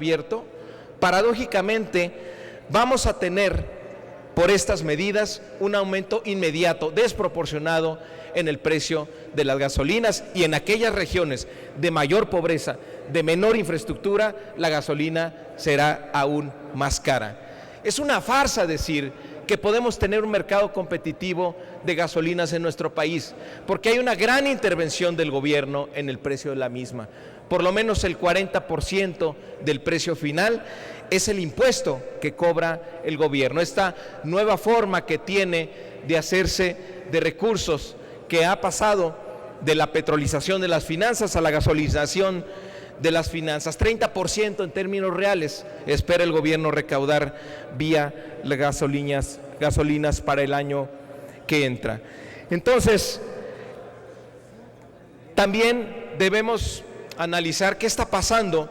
abierto, paradójicamente vamos a tener por estas medidas un aumento inmediato, desproporcionado en el precio de las gasolinas, y en aquellas regiones de mayor pobreza, de menor infraestructura, la gasolina será aún más cara. Es una farsa decir que podemos tener un mercado competitivo de gasolinas en nuestro país, porque hay una gran intervención del gobierno en el precio de la misma. Por lo menos el 40% del precio final es el impuesto que cobra el gobierno. Esta nueva forma que tiene de hacerse de recursos, que ha pasado de la petrolización de las finanzas a la gasolinización de las finanzas, 30% en términos reales espera el gobierno recaudar vía las gasolinas para el año que entra. Entonces, también debemos analizar qué está pasando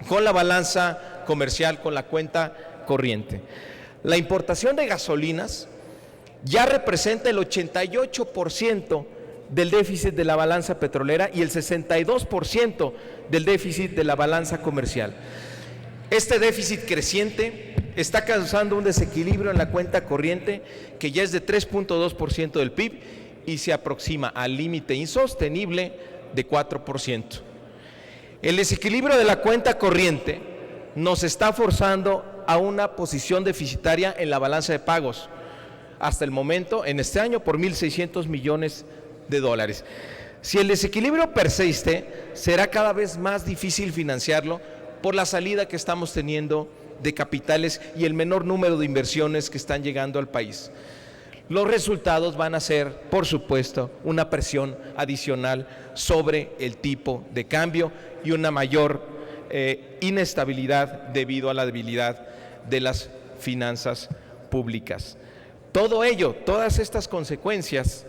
con la balanza comercial, con la cuenta corriente. La importación de gasolinas ya representa el 88% del déficit de la balanza petrolera y el 62% del déficit de la balanza comercial. Este déficit creciente está causando un desequilibrio en la cuenta corriente que ya es de 3.2% del PIB y se aproxima al límite insostenible de 4%. El desequilibrio de la cuenta corriente nos está forzando a una posición deficitaria en la balanza de pagos, hasta el momento, en este año, por 1.600 millones de dólares. Si el desequilibrio persiste, será cada vez más difícil financiarlo por la salida que estamos teniendo de capitales y el menor número de inversiones que están llegando al país. Los resultados van a ser, por supuesto, una presión adicional sobre el tipo de cambio y una mayor inestabilidad debido a la debilidad de las finanzas públicas. Todo ello, todas estas consecuencias,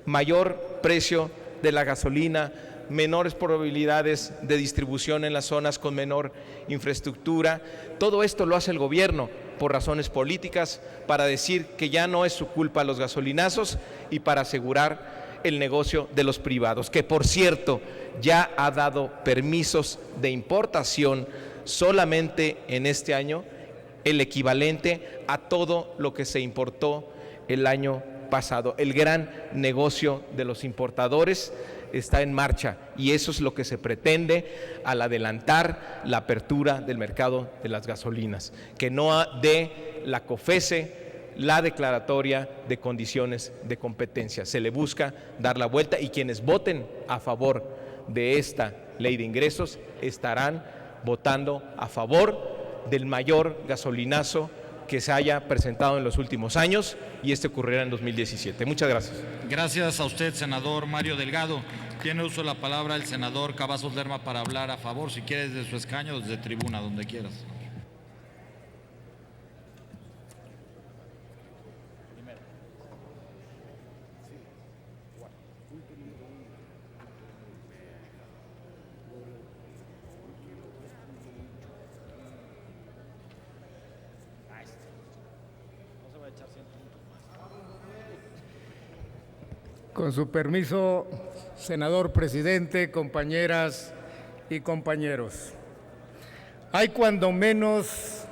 mayor precio de la gasolina, menores probabilidades de distribución en las zonas con menor infraestructura, todo esto lo hace el gobierno por razones políticas, para decir que ya no es su culpa los gasolinazos y para asegurar el negocio de los privados, que por cierto ya ha dado permisos de importación solamente en este año, el equivalente a todo lo que se importó el año pasado. El gran negocio de los importadores está en marcha y eso es lo que se pretende al adelantar la apertura del mercado de las gasolinas, que no dé la COFECE la declaratoria de condiciones de competencia. Se le busca dar la vuelta y quienes voten a favor de esta ley de ingresos estarán votando a favor del mayor gasolinazo que se haya presentado en los últimos años, y este ocurrirá en 2017. Muchas gracias. Gracias a usted, senador Mario Delgado. Tiene uso de la palabra el senador Cavazos Lerma para hablar a favor, si quiere desde su escaño o desde tribuna, donde quieras. Con su permiso, senador presidente, compañeras y compañeros. Hay cuando menos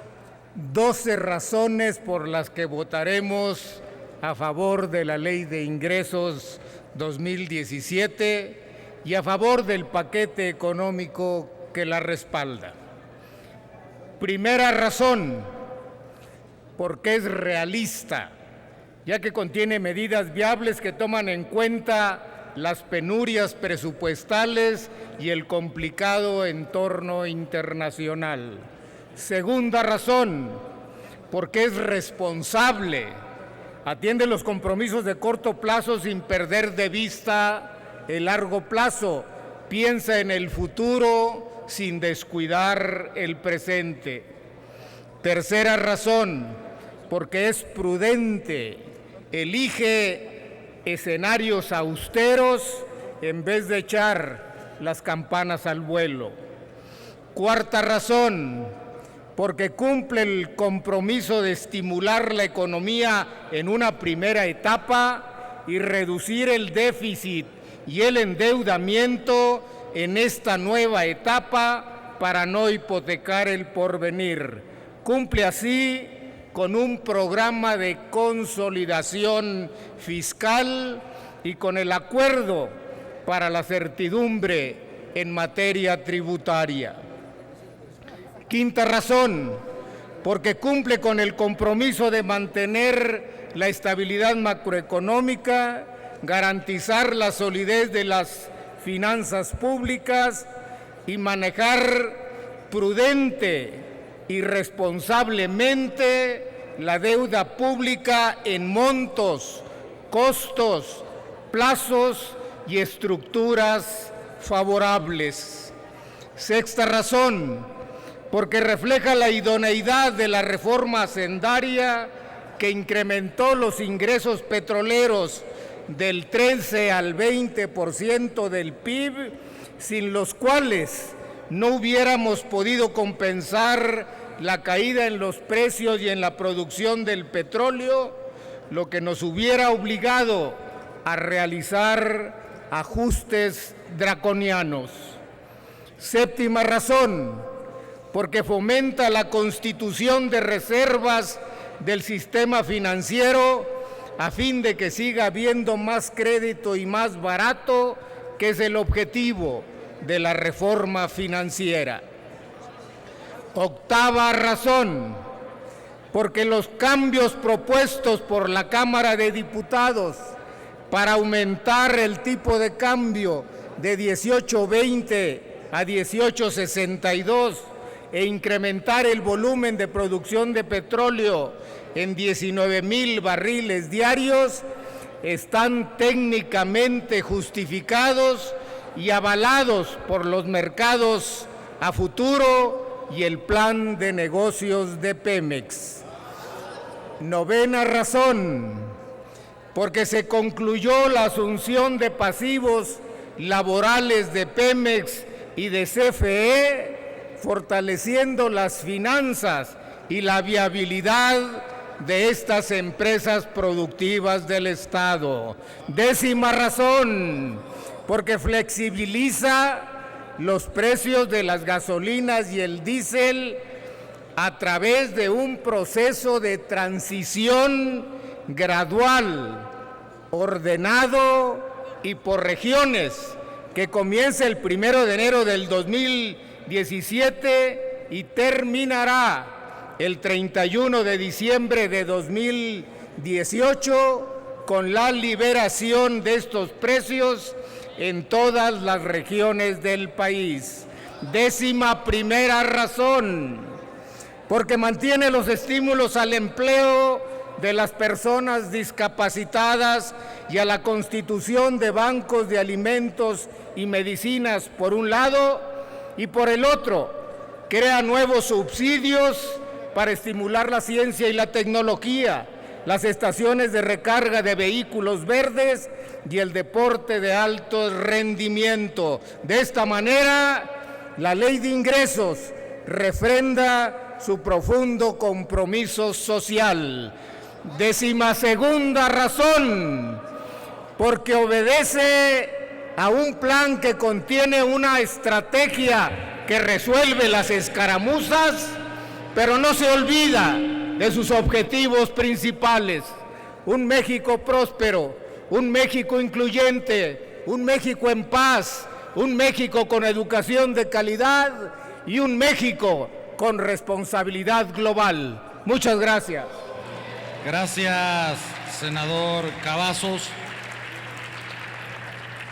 12 razones por las que votaremos a favor de la Ley de Ingresos 2017 y a favor del paquete económico que la respalda. Primera razón, porque es realista, ya que contiene medidas viables que toman en cuenta las penurias presupuestales y el complicado entorno internacional. Segunda razón, porque es responsable, atiende los compromisos de corto plazo sin perder de vista el largo plazo, piensa en el futuro sin descuidar el presente. Tercera razón, porque es prudente, elige escenarios austeros en vez de echar las campanas al vuelo. Cuarta razón, porque cumple el compromiso de estimular la economía en una primera etapa y reducir el déficit y el endeudamiento en esta nueva etapa para no hipotecar el porvenir. Cumple así con un programa de consolidación fiscal y con el acuerdo para la certidumbre en materia tributaria. Quinta razón, porque cumple con el compromiso de mantener la estabilidad macroeconómica, garantizar la solidez de las finanzas públicas y manejar prudente y responsablemente la deuda pública en montos, costos, plazos y estructuras favorables. Sexta razón, porque refleja la idoneidad de la reforma hacendaria que incrementó los ingresos petroleros del 13 al 20% del PIB, sin los cuales no hubiéramos podido compensar la caída en los precios y en la producción del petróleo, lo que nos hubiera obligado a realizar ajustes draconianos. Séptima razón, porque fomenta la constitución de reservas del sistema financiero a fin de que siga habiendo más crédito y más barato, que es el objetivo de la reforma financiera. Octava razón, porque los cambios propuestos por la Cámara de Diputados para aumentar el tipo de cambio de 18.20 a 18.62 e incrementar el volumen de producción de petróleo en 19,000 barriles diarios están técnicamente justificados y avalados por los mercados a futuro y el plan de negocios de Pemex. Novena razón, porque se concluyó la asunción de pasivos laborales de Pemex y de CFE, fortaleciendo las finanzas y la viabilidad de estas empresas productivas del Estado. Décima razón, porque flexibiliza los precios de las gasolinas y el diésel a través de un proceso de transición gradual, ordenado y por regiones, que comienza el 1 de enero del 2017 y terminará el 31 de diciembre de 2018 con la liberación de estos precios en todas las regiones del país. Décima primera razón, porque mantiene los estímulos al empleo de las personas discapacitadas y a la constitución de bancos de alimentos y medicinas por un lado, y por el otro, crea nuevos subsidios para estimular la ciencia y la tecnología, las estaciones de recarga de vehículos verdes y el deporte de alto rendimiento. De esta manera, la Ley de Ingresos refrenda su profundo compromiso social. Décima segunda razón, porque obedece a un plan que contiene una estrategia que resuelve las escaramuzas, pero no se olvida de sus objetivos principales: un México próspero, un México incluyente, un México en paz, un México con educación de calidad y un México con responsabilidad global. Muchas gracias. Gracias, senador Cavazos.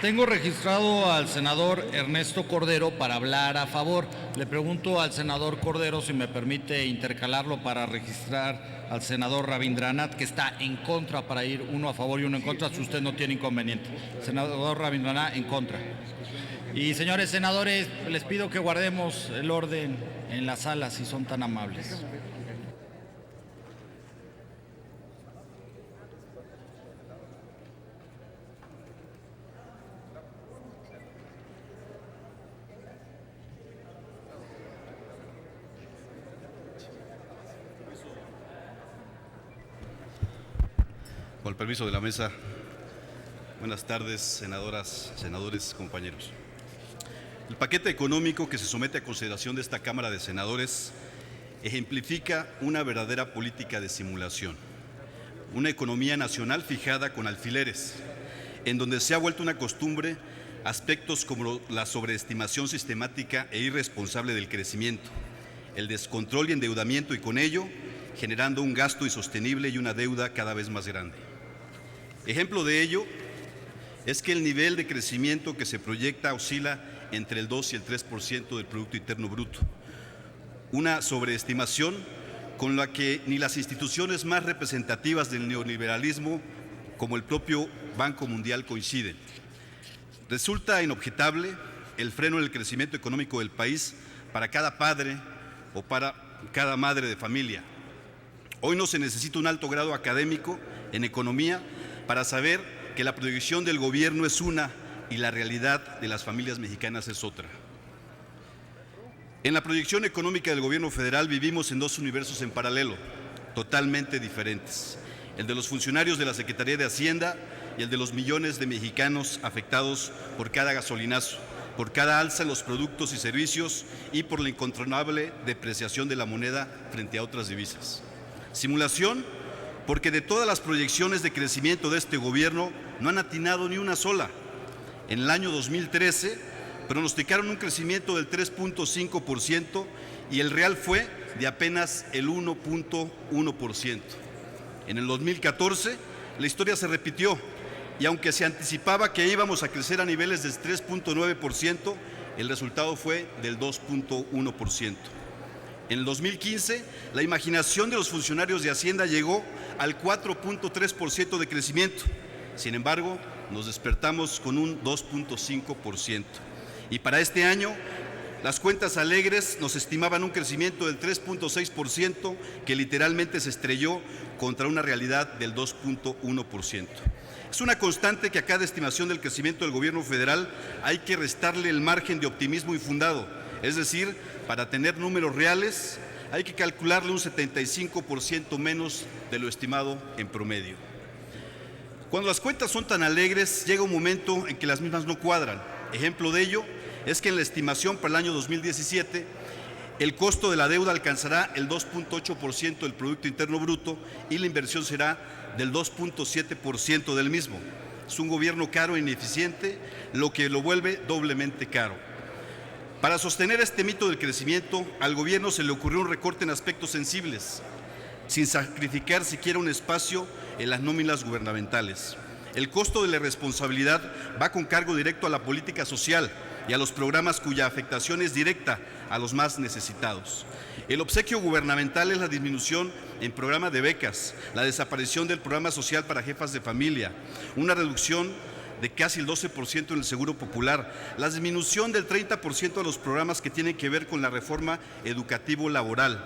Tengo registrado al senador Ernesto Cordero para hablar a favor. Le pregunto al senador Cordero si me permite intercalarlo para registrar al senador Rabindranath, que está en contra, para ir uno a favor y uno en contra, si usted no tiene inconveniente. Senador Rabindranath, en contra. Y señores senadores, les pido que guardemos el orden en la sala, si son tan amables. Con el permiso de la mesa, buenas tardes, senadoras, senadores, compañeros. El paquete económico que se somete a consideración de esta Cámara de Senadores ejemplifica una verdadera política de simulación, una economía nacional fijada con alfileres, en donde se ha vuelto una costumbre aspectos como la sobreestimación sistemática e irresponsable del crecimiento, el descontrol y endeudamiento, y con ello generando un gasto insostenible y una deuda cada vez más grande. Ejemplo de ello es que el nivel de crecimiento que se proyecta oscila entre el 2 y el 3% del Producto Interno Bruto, una sobreestimación con la que ni las instituciones más representativas del neoliberalismo como el propio Banco Mundial coinciden. Resulta inobjetable el freno en el crecimiento económico del país para cada padre o para cada madre de familia. Hoy no se necesita un alto grado académico en economía para saber que la proyección del gobierno es una y la realidad de las familias mexicanas es otra. En la proyección económica del gobierno federal vivimos en dos universos en paralelo, totalmente diferentes: el de los funcionarios de la Secretaría de Hacienda y el de los millones de mexicanos afectados por cada gasolinazo, por cada alza en los productos y servicios y por la incontrolable depreciación de la moneda frente a otras divisas. Simulación, porque de todas las proyecciones de crecimiento de este gobierno no han atinado ni una sola. En el año 2013 pronosticaron un crecimiento del 3.5% y el real fue de apenas el 1.1%. En el 2014 la historia se repitió y aunque se anticipaba que íbamos a crecer a niveles del 3.9%, el resultado fue del 2.1%. En el 2015, la imaginación de los funcionarios de Hacienda llegó al 4.3% de crecimiento. Sin embargo, nos despertamos con un 2.5%. Y para este año, las cuentas alegres nos estimaban un crecimiento del 3.6%, que literalmente se estrelló contra una realidad del 2.1%. Es una constante que a cada estimación del crecimiento del gobierno federal hay que restarle el margen de optimismo infundado, es decir, para tener números reales hay que calcularle un 75% menos de lo estimado en promedio. Cuando las cuentas son tan alegres, llega un momento en que las mismas no cuadran. Ejemplo de ello es que en la estimación para el año 2017, el costo de la deuda alcanzará el 2.8% del Producto Interno Bruto y la inversión será del 2.7% del mismo. Es un gobierno caro e ineficiente, lo que lo vuelve doblemente caro. Para sostener este mito del crecimiento, al gobierno se le ocurrió un recorte en aspectos sensibles, sin sacrificar siquiera un espacio en las nóminas gubernamentales. El costo de la irresponsabilidad va con cargo directo a la política social y a los programas cuya afectación es directa a los más necesitados. El obsequio gubernamental es la disminución en programa de becas, la desaparición del programa social para jefas de familia, una reducción de casi el 12% en el Seguro Popular, la disminución del 30% a los programas que tienen que ver con la reforma educativo-laboral,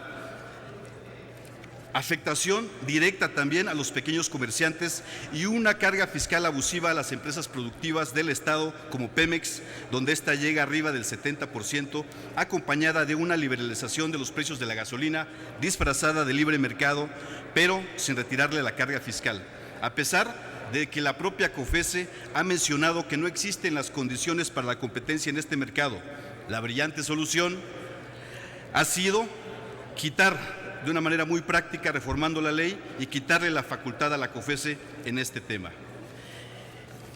afectación directa también a los pequeños comerciantes y una carga fiscal abusiva a las empresas productivas del Estado como Pemex, donde esta llega arriba del 70%, acompañada de una liberalización de los precios de la gasolina disfrazada de libre mercado, pero sin retirarle la carga fiscal, a pesar de que la propia COFESE ha mencionado que no existen las condiciones para la competencia en este mercado. La brillante solución ha sido quitar de una manera muy práctica, reformando la ley y quitarle la facultad a la COFESE en este tema.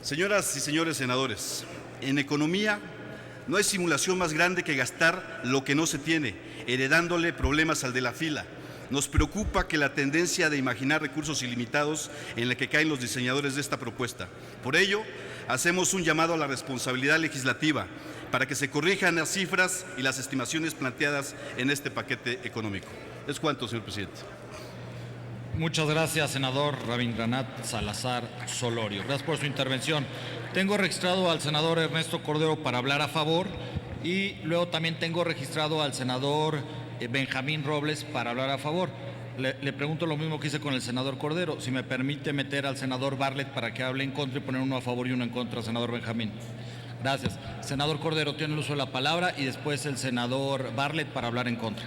Señoras y señores senadores, en economía no hay simulación más grande que gastar lo que no se tiene, heredándole problemas al de la fila. Nos preocupa que la tendencia de imaginar recursos ilimitados en la que caen los diseñadores de esta propuesta. Por ello, hacemos un llamado a la responsabilidad legislativa para que se corrijan las cifras y las estimaciones planteadas en este paquete económico. Es cuanto, señor presidente. Muchas gracias, senador Rabindranath Salazar Solorio. Gracias por su intervención. Tengo registrado al senador Ernesto Cordero para hablar a favor y luego también tengo registrado al senador Benjamín Robles para hablar a favor. Le pregunto lo mismo que hice con el senador Cordero, si me permite meter al senador Bartlett para que hable en contra y poner uno a favor y uno en contra, senador Benjamín. Gracias. Senador Cordero, tiene el uso de la palabra y después el senador Bartlett para hablar en contra.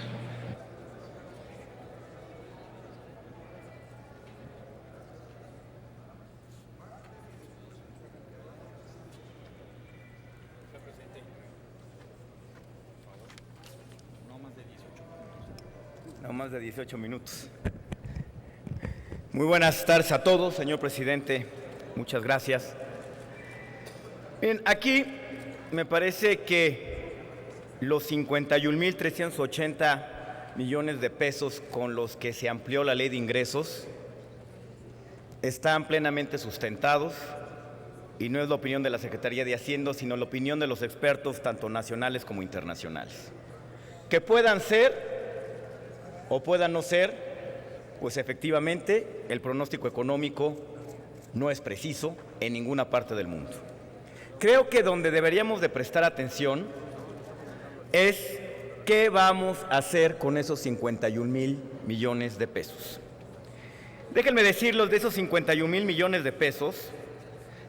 No más de 18 minutos. Muy buenas tardes a todos, señor presidente. Muchas gracias. Bien, aquí me parece que los 51,380 millones de pesos con los que se amplió la ley de ingresos están plenamente sustentados y no es la opinión de la Secretaría de Hacienda, sino la opinión de los expertos, tanto nacionales como internacionales. Que puedan ser o puedan no ser, pues efectivamente el pronóstico económico no es preciso en ninguna parte del mundo. Creo que donde deberíamos de prestar atención es qué vamos a hacer con esos 51,000 millones de pesos. Déjenme decirles, de esos 51,000 millones de pesos,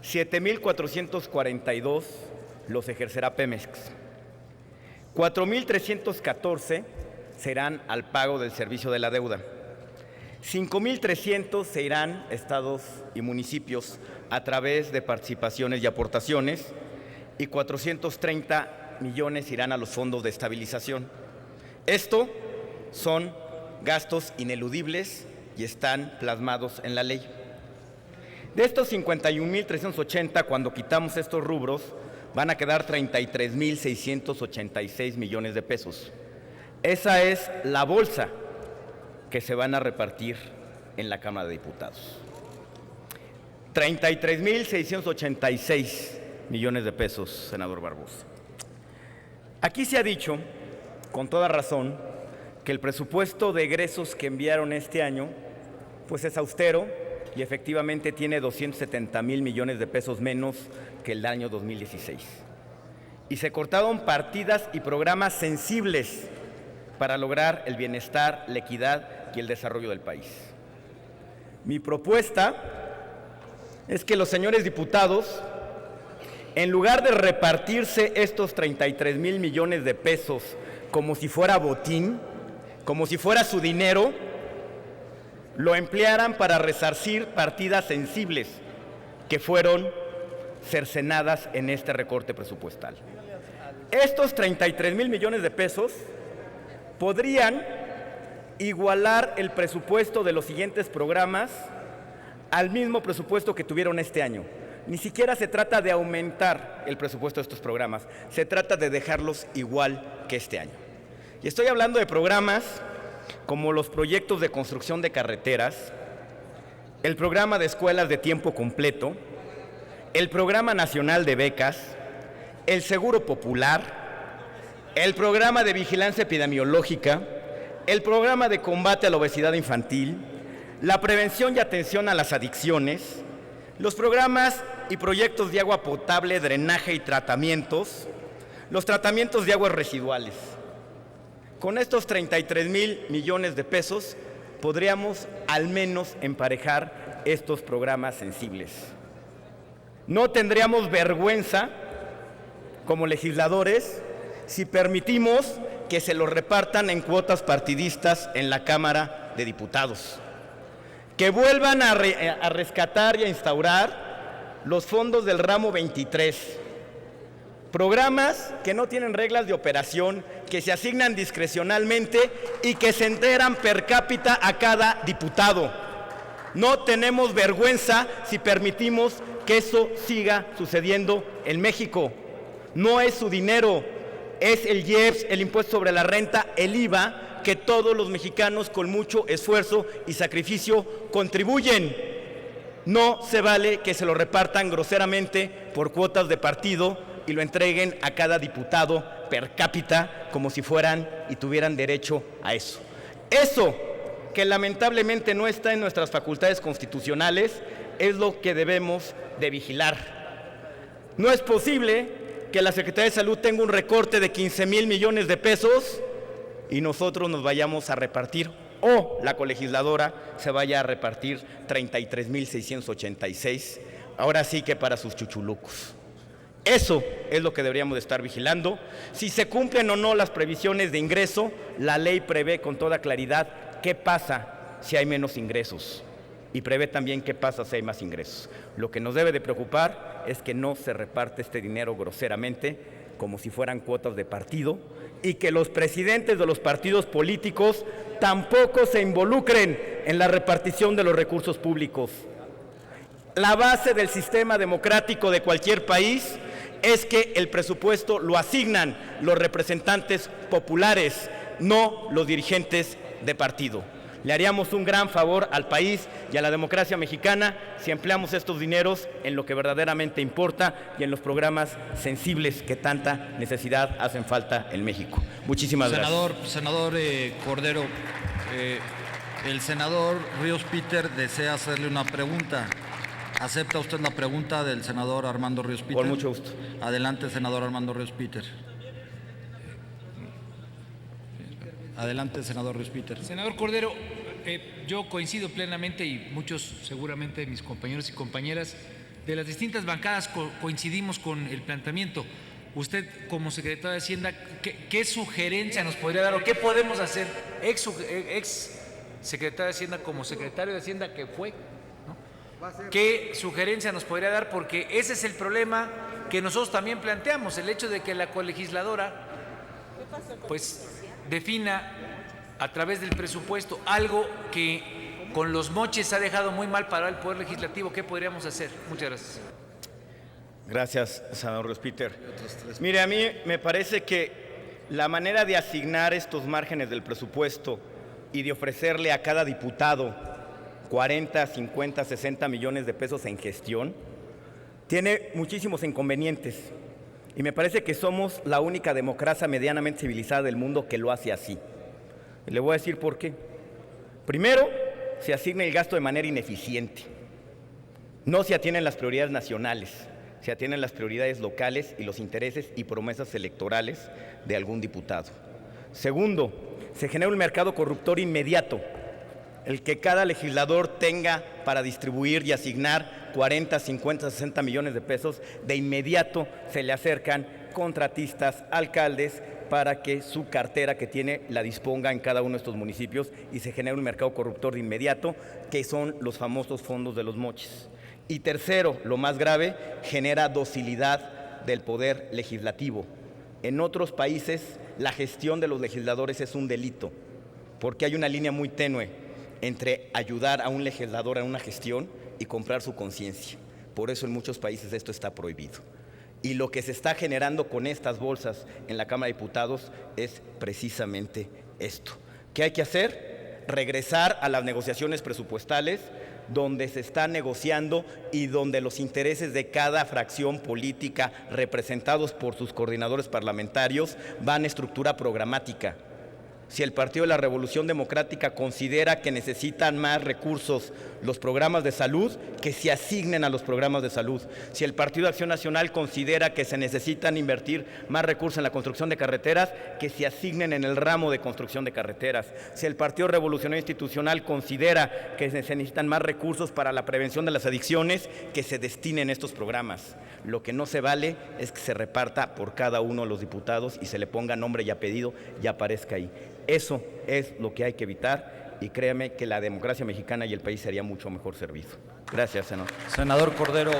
7,442 los ejercerá Pemex, 4,314 serán al pago del servicio de la deuda, 5,300 se irán estados y municipios a través de participaciones y aportaciones y 430 millones irán a los fondos de estabilización. Esto son gastos ineludibles y están plasmados en la ley. De estos 51,380, cuando quitamos estos rubros, van a quedar 33,686 millones de pesos. Esa es la bolsa que se van a repartir en la Cámara de Diputados. 33,686 millones de pesos, senador Barbosa. Aquí se ha dicho, con toda razón, que el presupuesto de egresos que enviaron este año, pues es austero y efectivamente tiene 270,000 millones de pesos menos que el año 2016. Y se cortaron partidas y programas sensibles para lograr el bienestar, la equidad y el desarrollo del país. Mi propuesta es que los señores diputados, en lugar de repartirse estos 33,000 millones de pesos como si fuera botín, como si fuera su dinero, lo emplearan para resarcir partidas sensibles que fueron cercenadas en este recorte presupuestal. Estos 33,000 millones de pesos podrían igualar el presupuesto de los siguientes programas al mismo presupuesto que tuvieron este año. Ni siquiera se trata de aumentar el presupuesto de estos programas, se trata de dejarlos igual que este año. Y estoy hablando de programas como los proyectos de construcción de carreteras, el programa de escuelas de tiempo completo, el programa nacional de becas, el seguro popular, el programa de vigilancia epidemiológica, el programa de combate a la obesidad infantil, la prevención y atención a las adicciones, los programas y proyectos de agua potable, drenaje y tratamientos, los tratamientos de aguas residuales. Con estos 33,000 millones de pesos podríamos al menos emparejar estos programas sensibles. No tendríamos vergüenza como legisladores si permitimos que se los repartan en cuotas partidistas en la Cámara de Diputados. Que vuelvan a rescatar y a instaurar los fondos del ramo 23. Programas que no tienen reglas de operación, que se asignan discrecionalmente y que se enteran per cápita a cada diputado. No tenemos vergüenza si permitimos que eso siga sucediendo en México. No es su dinero, es el IEPS, el impuesto sobre la renta, el IVA, que todos los mexicanos con mucho esfuerzo y sacrificio contribuyen. No se vale que se lo repartan groseramente por cuotas de partido y lo entreguen a cada diputado per cápita como si fueran y tuvieran derecho a eso. Eso, que lamentablemente no está en nuestras facultades constitucionales, es lo que debemos de vigilar. No es posible que la Secretaría de Salud tenga un recorte de 15,000 millones de pesos y nosotros nos vayamos a repartir, o la colegisladora se vaya a repartir 33,686, ahora sí que para sus chuchulucos. Eso es lo que deberíamos de estar vigilando. Si se cumplen o no las previsiones de ingreso, la ley prevé con toda claridad qué pasa si hay menos ingresos y prevé también qué pasa si hay más ingresos. Lo que nos debe de preocupar es que no se reparte este dinero groseramente como si fueran cuotas de partido, y que los presidentes de los partidos políticos tampoco se involucren en la repartición de los recursos públicos. La base del sistema democrático de cualquier país es que el presupuesto lo asignan los representantes populares, no los dirigentes de partido. Le haríamos un gran favor al país y a la democracia mexicana si empleamos estos dineros en lo que verdaderamente importa y en los programas sensibles que tanta necesidad hacen falta en México. Muchísimas gracias. Senador Cordero, el senador Ríos Peter desea hacerle una pregunta. ¿Acepta usted la pregunta del senador Armando Ríos Peter? Con mucho gusto. Adelante, senador Armando Ríos Peter. Adelante, senador Ríos Peter. Senador Cordero, yo coincido plenamente, y muchos seguramente mis compañeros y compañeras de las distintas bancadas coincidimos con el planteamiento. Usted, como secretario de Hacienda, ¿qué sugerencia nos podría dar o qué podemos hacer? Ex secretario de Hacienda, como secretario de Hacienda que fue, ¿no? ¿Qué sugerencia nos podría dar? Porque ese es el problema que nosotros también planteamos, el hecho de que la colegisladora pues defina a través del presupuesto algo que con los moches ha dejado muy mal para el Poder Legislativo. ¿Qué podríamos hacer? Muchas gracias. Gracias, senador Ríos Peter. Mire, a mí me parece que la manera de asignar estos márgenes del presupuesto y de ofrecerle a cada diputado 40, 50, 60 millones de pesos en gestión tiene muchísimos inconvenientes. Y me parece que somos la única democracia medianamente civilizada del mundo que lo hace así. Y le voy a decir por qué. Primero, se asigna el gasto de manera ineficiente. No se atienden las prioridades nacionales, se atienden las prioridades locales y los intereses y promesas electorales de algún diputado. Segundo, se genera un mercado corruptor inmediato, el que cada legislador tenga para distribuir y asignar 40, 50, 60 millones de pesos, de inmediato se le acercan contratistas, alcaldes, para que su cartera que tiene la disponga en cada uno de estos municipios y se genera un mercado corruptor de inmediato, que son los famosos fondos de los moches. Y tercero, lo más grave, genera docilidad del poder legislativo. En otros países, la gestión de los legisladores es un delito, porque hay una línea muy tenue entre ayudar a un legislador en una gestión y comprar su conciencia. Por eso en muchos países esto está prohibido. Y lo que se está generando con estas bolsas en la Cámara de Diputados es precisamente esto. ¿Qué hay que hacer? Regresar a las negociaciones presupuestales, donde se está negociando y donde los intereses de cada fracción política, representados por sus coordinadores parlamentarios, van a estructura programática. Si el Partido de la Revolución Democrática considera que necesitan más recursos los programas de salud, que se asignen a los programas de salud. Si el Partido de Acción Nacional considera que se necesitan invertir más recursos en la construcción de carreteras, que se asignen en el ramo de construcción de carreteras. Si el Partido Revolucionario Institucional considera que se necesitan más recursos para la prevención de las adicciones, que se destinen estos programas. Lo que no se vale es que se reparta por cada uno de los diputados y se le ponga nombre y apellido y aparezca ahí. Eso es lo que hay que evitar y créame que la democracia mexicana y el país sería mucho mejor servido. Gracias, senador. Senador Cordero,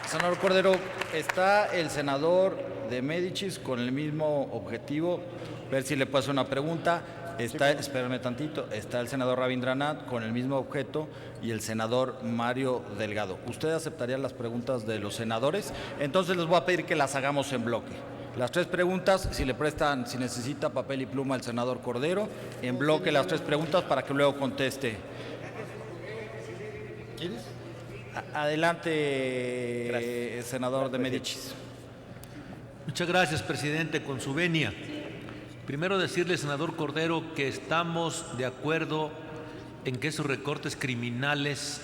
senador Cordero, está el senador de Médicis con el mismo objetivo. Ver si le puedo hacer una pregunta. Espérame tantito, está el senador Rabindranath con el mismo objeto y el senador Mario Delgado. ¿Usted aceptaría las preguntas de los senadores? Entonces les voy a pedir que las hagamos en bloque. Las tres preguntas, si necesita papel y pluma el senador Cordero, en bloque las tres preguntas para que luego conteste. ¿Quieres? Adelante, gracias. Senador de Médicis. Muchas gracias, presidente, con su venia. Primero decirle, senador Cordero, que estamos de acuerdo en que esos recortes criminales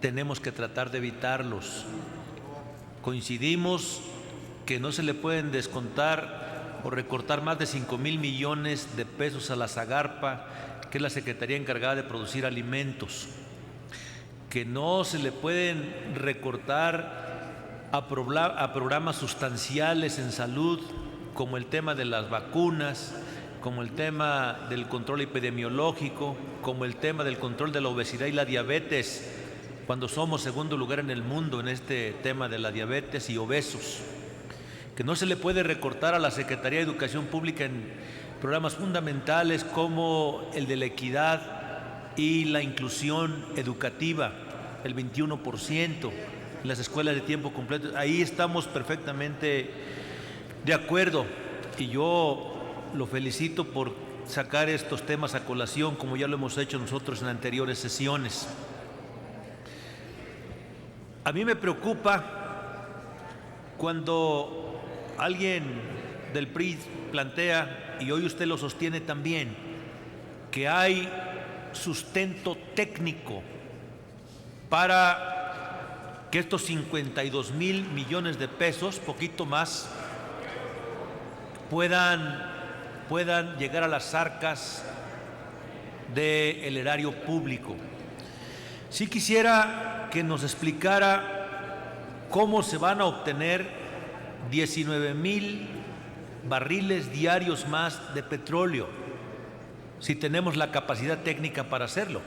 tenemos que tratar de evitarlos. Coincidimos que no se le pueden descontar o recortar más de 5,000 millones de pesos a la Zagarpa, que es la Secretaría encargada de producir alimentos, que no se le pueden recortar a programas sustanciales en salud, como el tema de las vacunas, como el tema del control epidemiológico, como el tema del control de la obesidad y la diabetes. cuando somos segundo lugar en el mundo en este tema de la diabetes y obesos, que no se le puede recortar a la Secretaría de Educación Pública en programas fundamentales como el de la equidad y la inclusión educativa, el 21% en las escuelas de tiempo completo. Ahí estamos perfectamente de acuerdo y yo lo felicito por sacar estos temas a colación, como ya lo hemos hecho nosotros en anteriores sesiones. A mí me preocupa cuando alguien del PRI plantea, y hoy usted lo sostiene también, que hay sustento técnico para que estos 52,000 millones de pesos, poquito más, puedan llegar a las arcas del erario público. Sí quisiera que nos explicara cómo se van a obtener 19,000 barriles diarios más de petróleo, si tenemos la capacidad técnica para hacerlo.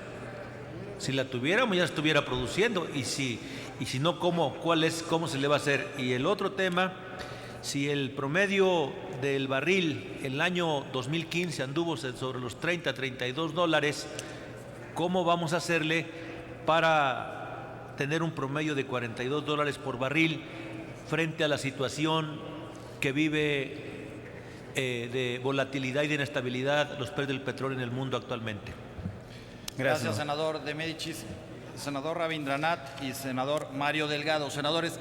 Si la tuviéramos ya estuviera produciendo, y si no, ¿cómo se le va a hacer? Y el otro tema, si el promedio del barril el año 2015 anduvo sobre los $30-32, ¿cómo vamos a hacerle para tener un promedio de $42 por barril frente a la situación que vive de volatilidad y de inestabilidad los precios del petróleo en el mundo actualmente? Gracias, senador de Médicis, senador Rabindranath y senador Mario Delgado. Senadores,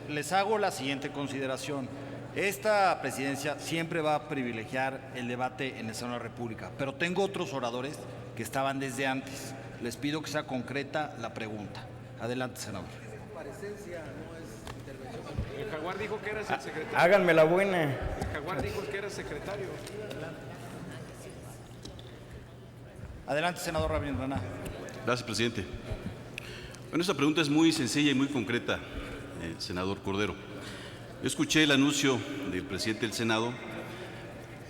les hago la siguiente consideración. Esta presidencia siempre va a privilegiar el debate en el Senado de la República, pero tengo otros oradores que estaban desde antes. Les pido que sea concreta la pregunta. Adelante, senador. El Jaguar dijo que eras el secretario. Háganme la buena. El Jaguar dijo que eras secretario. Adelante, senador Rabindranath. Gracias, presidente. Bueno, esta pregunta es muy sencilla y muy concreta, senador Cordero. Yo escuché el anuncio del presidente del Senado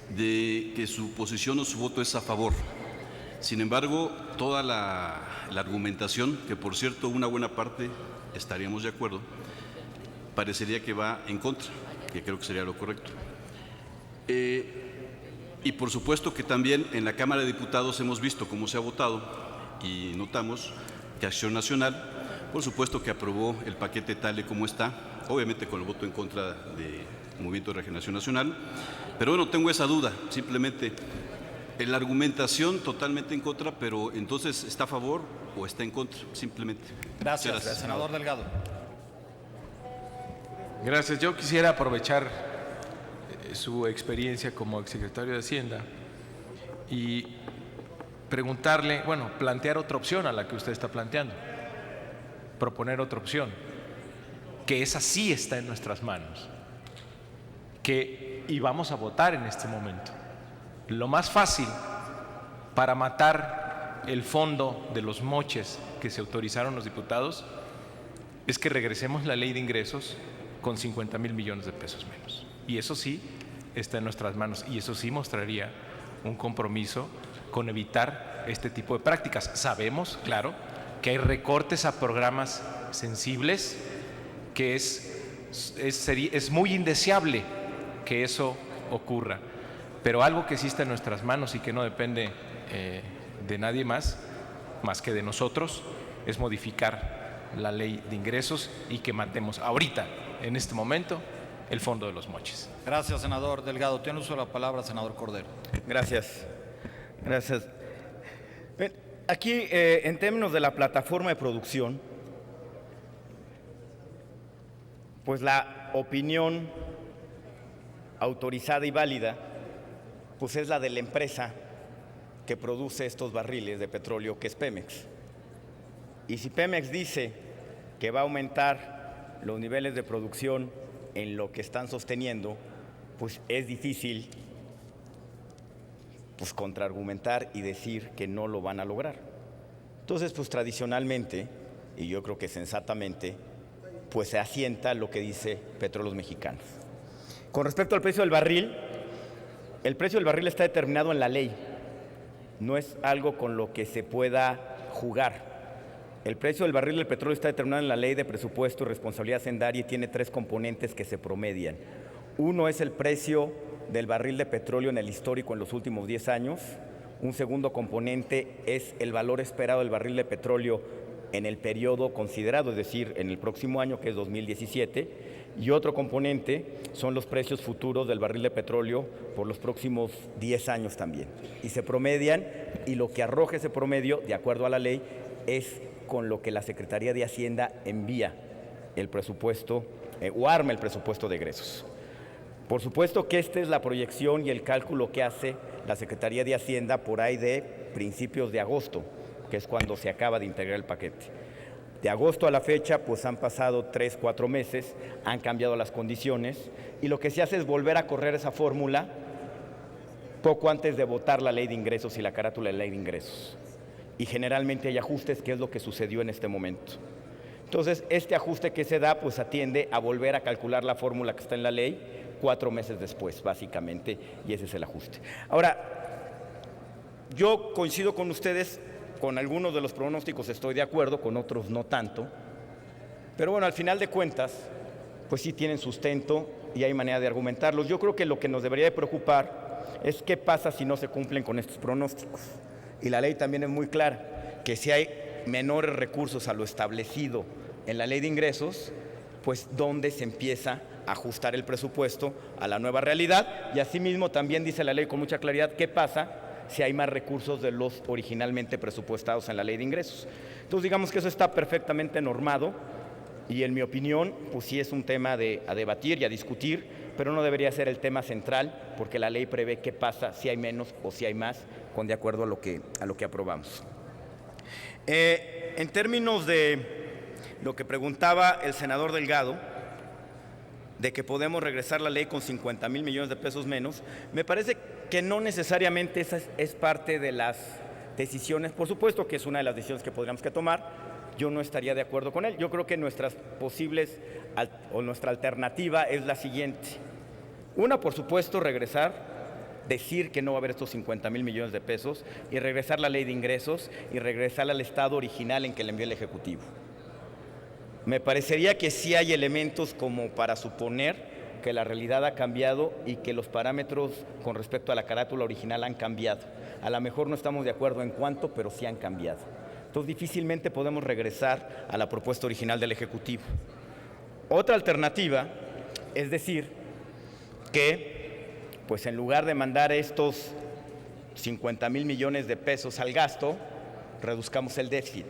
de que su posición o su voto es a favor. Sin embargo, toda la argumentación, que por cierto una buena parte estaríamos de acuerdo, parecería que va en contra, que creo que sería lo correcto. Y por supuesto que también en la Cámara de Diputados hemos visto cómo se ha votado y notamos que Acción Nacional, por supuesto que aprobó el paquete tal y como está, obviamente con el voto en contra del Movimiento de Regeneración Nacional, pero bueno, tengo esa duda, simplemente en la argumentación totalmente en contra, pero entonces ¿está a favor o está en contra? Simplemente. Gracias, senador Delgado. Gracias. Yo quisiera aprovechar su experiencia como exsecretario de Hacienda y preguntarle, plantear otra opción a la que usted está planteando, proponer otra opción, que esa sí está en nuestras manos, y vamos a votar en este momento. Lo más fácil para matar el fondo de los moches que se autorizaron los diputados es que regresemos la ley de ingresos con 50,000 millones de pesos menos. Y eso sí está en nuestras manos y eso sí mostraría un compromiso con evitar este tipo de prácticas. Sabemos, claro, que hay recortes a programas sensibles, que es muy indeseable que eso ocurra, pero algo que sí está en nuestras manos y que no depende de nadie más que de nosotros, es modificar la ley de ingresos y que matemos ahorita, en este momento, el fondo de los moches. Gracias, senador Delgado. Tiene uso de la palabra, senador Cordero. Gracias. Aquí, en términos de la plataforma de producción, pues la opinión autorizada y válida, pues es la de la empresa que produce estos barriles de petróleo, que es Pemex. Y si Pemex dice que va a aumentar los niveles de producción en lo que están sosteniendo, pues es difícil contraargumentar y decir que no lo van a lograr. Entonces, pues tradicionalmente, y yo creo que sensatamente, pues se asienta lo que dice Petróleos Mexicanos. Con respecto al precio del barril, el precio del barril está determinado en la ley, no es algo con lo que se pueda jugar. El precio del barril del petróleo está determinado en la Ley de Presupuesto y Responsabilidad Hacendaria y tiene 3 componentes que se promedian. Uno es el precio del barril de petróleo en el histórico en los últimos 10 años. Un segundo componente es el valor esperado del barril de petróleo en el periodo considerado, es decir, en el próximo año, que es 2017. Y otro componente son los precios futuros del barril de petróleo por los próximos 10 años también. Y se promedian, y lo que arroja ese promedio, de acuerdo a la ley, es con lo que la Secretaría de Hacienda envía el presupuesto o arma el presupuesto de egresos. Por supuesto que esta es la proyección y el cálculo que hace la Secretaría de Hacienda por ahí de principios de agosto, que es cuando se acaba de integrar el paquete. De agosto a la fecha, pues han pasado 3, 4 meses, han cambiado las condiciones y lo que se hace es volver a correr esa fórmula poco antes de votar la ley de ingresos y la carátula de ley de ingresos. Y generalmente hay ajustes, que es lo que sucedió en este momento. Entonces, este ajuste que se da, pues atiende a volver a calcular la fórmula que está en la ley 4 meses después, básicamente, y ese es el ajuste. Ahora, yo coincido con ustedes, con algunos de los pronósticos estoy de acuerdo, con otros no tanto, pero bueno, al final de cuentas, pues sí tienen sustento y hay manera de argumentarlos. Yo creo que lo que nos debería de preocupar es qué pasa si no se cumplen con estos pronósticos. Y la ley también es muy clara, que si hay menores recursos a lo establecido en la ley de ingresos, pues dónde se empieza a ajustar el presupuesto a la nueva realidad. Y asimismo también dice la ley con mucha claridad qué pasa si hay más recursos de los originalmente presupuestados en la ley de ingresos. Entonces digamos que eso está perfectamente normado y en mi opinión pues sí es un tema a debatir y a discutir, pero no debería ser el tema central porque la ley prevé qué pasa si hay menos o si hay más, con de acuerdo a lo que aprobamos. En términos de lo que preguntaba el senador Delgado, de que podemos regresar la ley con 50,000 millones de pesos menos, me parece que no necesariamente esa es parte de las decisiones. Por supuesto que es una de las decisiones que podríamos que tomar. Yo no estaría de acuerdo con él. Yo creo que nuestras posibles o nuestra alternativa es la siguiente. Una, por supuesto, regresar, decir que no va a haber estos 50,000 millones de pesos y regresar la ley de ingresos y regresar al estado original en que le envió el Ejecutivo. Me parecería que sí hay elementos como para suponer que la realidad ha cambiado y que los parámetros con respecto a la carátula original han cambiado. A lo mejor no estamos de acuerdo en cuánto, pero sí han cambiado. Entonces difícilmente podemos regresar a la propuesta original del Ejecutivo. Otra alternativa es decir que, pues en lugar de mandar estos 50,000 millones de pesos al gasto, reduzcamos el déficit.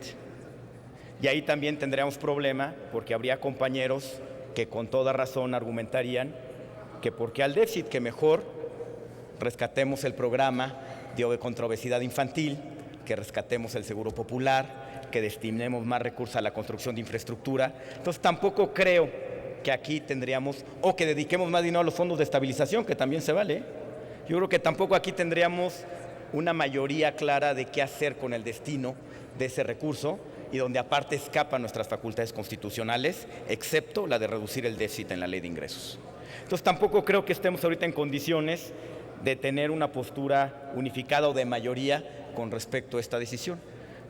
Y ahí también tendríamos problema porque habría compañeros que con toda razón argumentarían que porque al déficit que mejor rescatemos el programa contra obesidad infantil, que rescatemos el seguro popular, que destinemos más recursos a la construcción de infraestructura. Entonces tampoco creo que aquí tendríamos, o que dediquemos más dinero a los fondos de estabilización, que también se vale. Yo creo que tampoco aquí tendríamos una mayoría clara de qué hacer con el destino de ese recurso y donde aparte escapan nuestras facultades constitucionales, excepto la de reducir el déficit en la ley de ingresos. Entonces tampoco creo que estemos ahorita en condiciones de tener una postura unificada o de mayoría con respecto a esta decisión.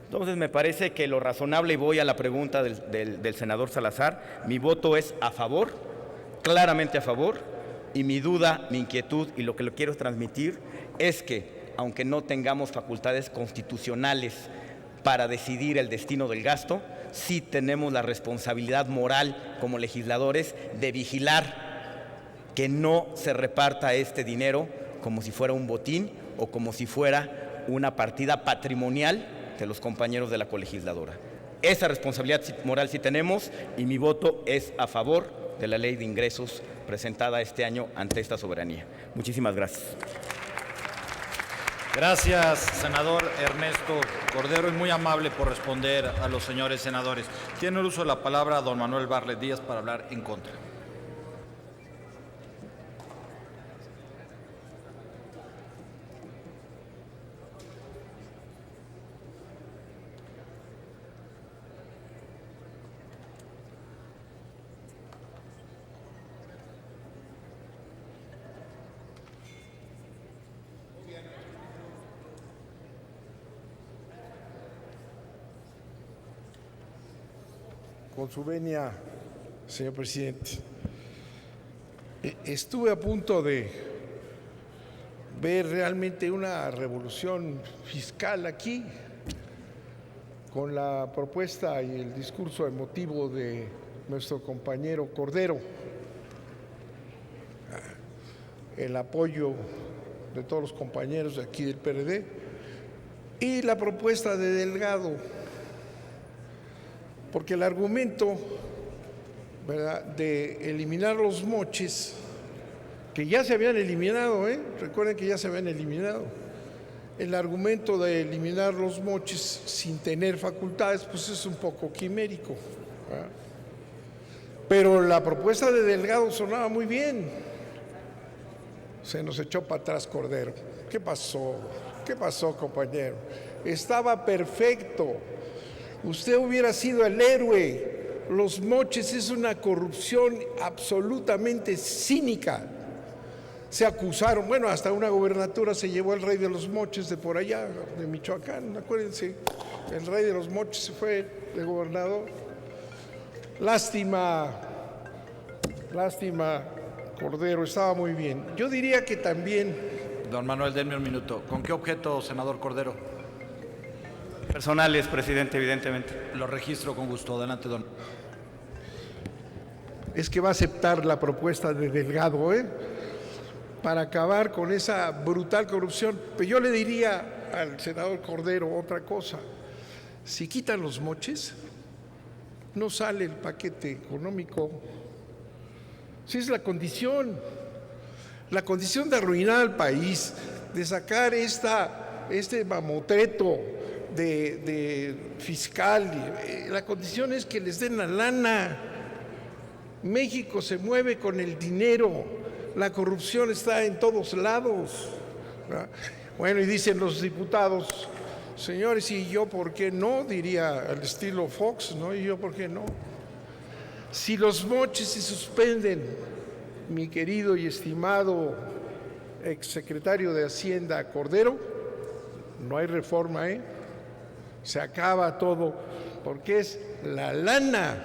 Entonces me parece que lo razonable, y voy a la pregunta del senador Salazar, mi voto es a favor, claramente a favor, y mi duda, mi inquietud y lo que le quiero transmitir es que, aunque no tengamos facultades constitucionales para decidir el destino del gasto, sí tenemos la responsabilidad moral como legisladores de vigilar que no se reparta este dinero como si fuera un botín o como si fuera una partida patrimonial de los compañeros de la colegisladora. Esa responsabilidad moral sí tenemos y mi voto es a favor de la ley de ingresos presentada este año ante esta soberanía. Muchísimas gracias. Gracias, senador Ernesto Cordero, y muy amable por responder a los señores senadores. Tiene el uso de la palabra don Manuel Barlet Díaz para hablar en contra. Con su venia, señor presidente. Estuve a punto de ver realmente una revolución fiscal aquí, con la propuesta y el discurso emotivo de nuestro compañero Cordero, el apoyo de todos los compañeros de aquí del PRD y la propuesta de Delgado, porque el argumento, ¿verdad?, de eliminar los moches, que ya se habían eliminado, recuerden que ya se habían eliminado, el argumento de eliminar los moches sin tener facultades, pues es un poco quimérico, ¿verdad? Pero la propuesta de Delgado sonaba muy bien. Se nos echó para atrás Cordero. ¿Qué pasó? ¿Qué pasó, compañero? Estaba perfecto. Usted hubiera sido el héroe. Los moches es una corrupción absolutamente cínica. Se acusaron, bueno, hasta una gobernatura se llevó el rey de los moches de por allá, de Michoacán, acuérdense, el rey de los moches se fue de gobernador. Lástima, Cordero, estaba muy bien. Yo diría que también... Don Manuel, denme un minuto. ¿Con qué objeto, senador Cordero? Personales, presidente, evidentemente. Lo registro con gusto. Adelante, don. Es que va a aceptar la propuesta de Delgado, para acabar con esa brutal corrupción. Pero yo le diría al senador Cordero otra cosa. Si quitan los moches, no sale el paquete económico. Si es la condición de arruinar al país, de sacar este mamotreto de fiscal, la condición es que les den la lana. México se mueve con el dinero, la corrupción está en todos lados, ¿verdad? Bueno, y dicen los diputados, señores, ¿y yo por qué no? Diría al estilo Fox, ¿no? ¿Y yo por qué no? Si los moches se suspenden, mi querido y estimado exsecretario de Hacienda Cordero, no hay reforma, se acaba todo, porque es la lana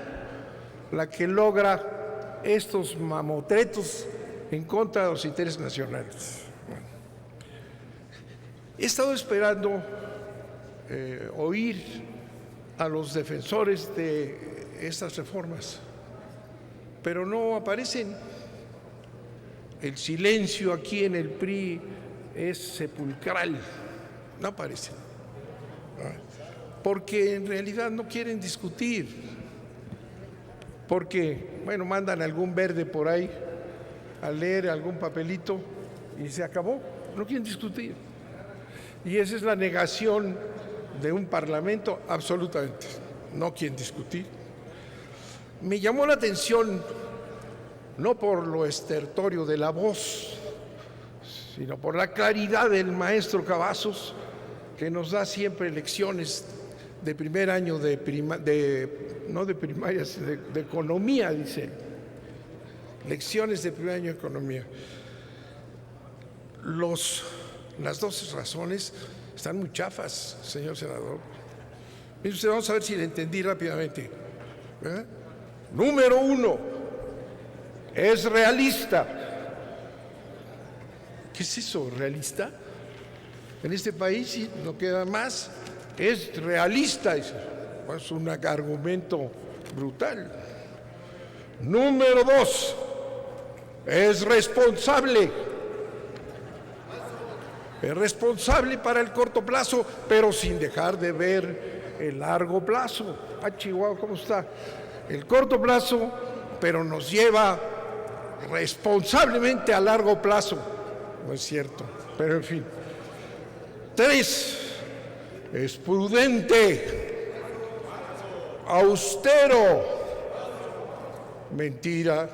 la que logra estos mamotretos en contra de los intereses nacionales. Bueno, he estado esperando oír a los defensores de estas reformas, pero no aparecen. El silencio aquí en el PRI es sepulcral, no aparecen, porque en realidad no quieren discutir, porque, bueno, mandan algún verde por ahí a leer algún papelito y se acabó, no quieren discutir. Y esa es la negación de un parlamento, absolutamente, no quieren discutir. Me llamó la atención, no por lo estertorio de la voz, sino por la claridad del maestro Cavazos, que nos da siempre lecciones de primer año de economía, dice. Lecciones de primer año de economía. Las 12 razones están muy chafas, señor senador. Mire usted, vamos a ver si le entendí rápidamente. Número 1, es realista. ¿Qué es eso, realista? En este país sí, no queda más. Es realista, es un argumento brutal. Número 2, es responsable. Es responsable para el corto plazo, pero sin dejar de ver el largo plazo. Ah, Chihuahua, ¿cómo está? El corto plazo, pero nos lleva responsablemente a largo plazo. No es cierto, pero en fin. 3, es prudente, austero. Mentira.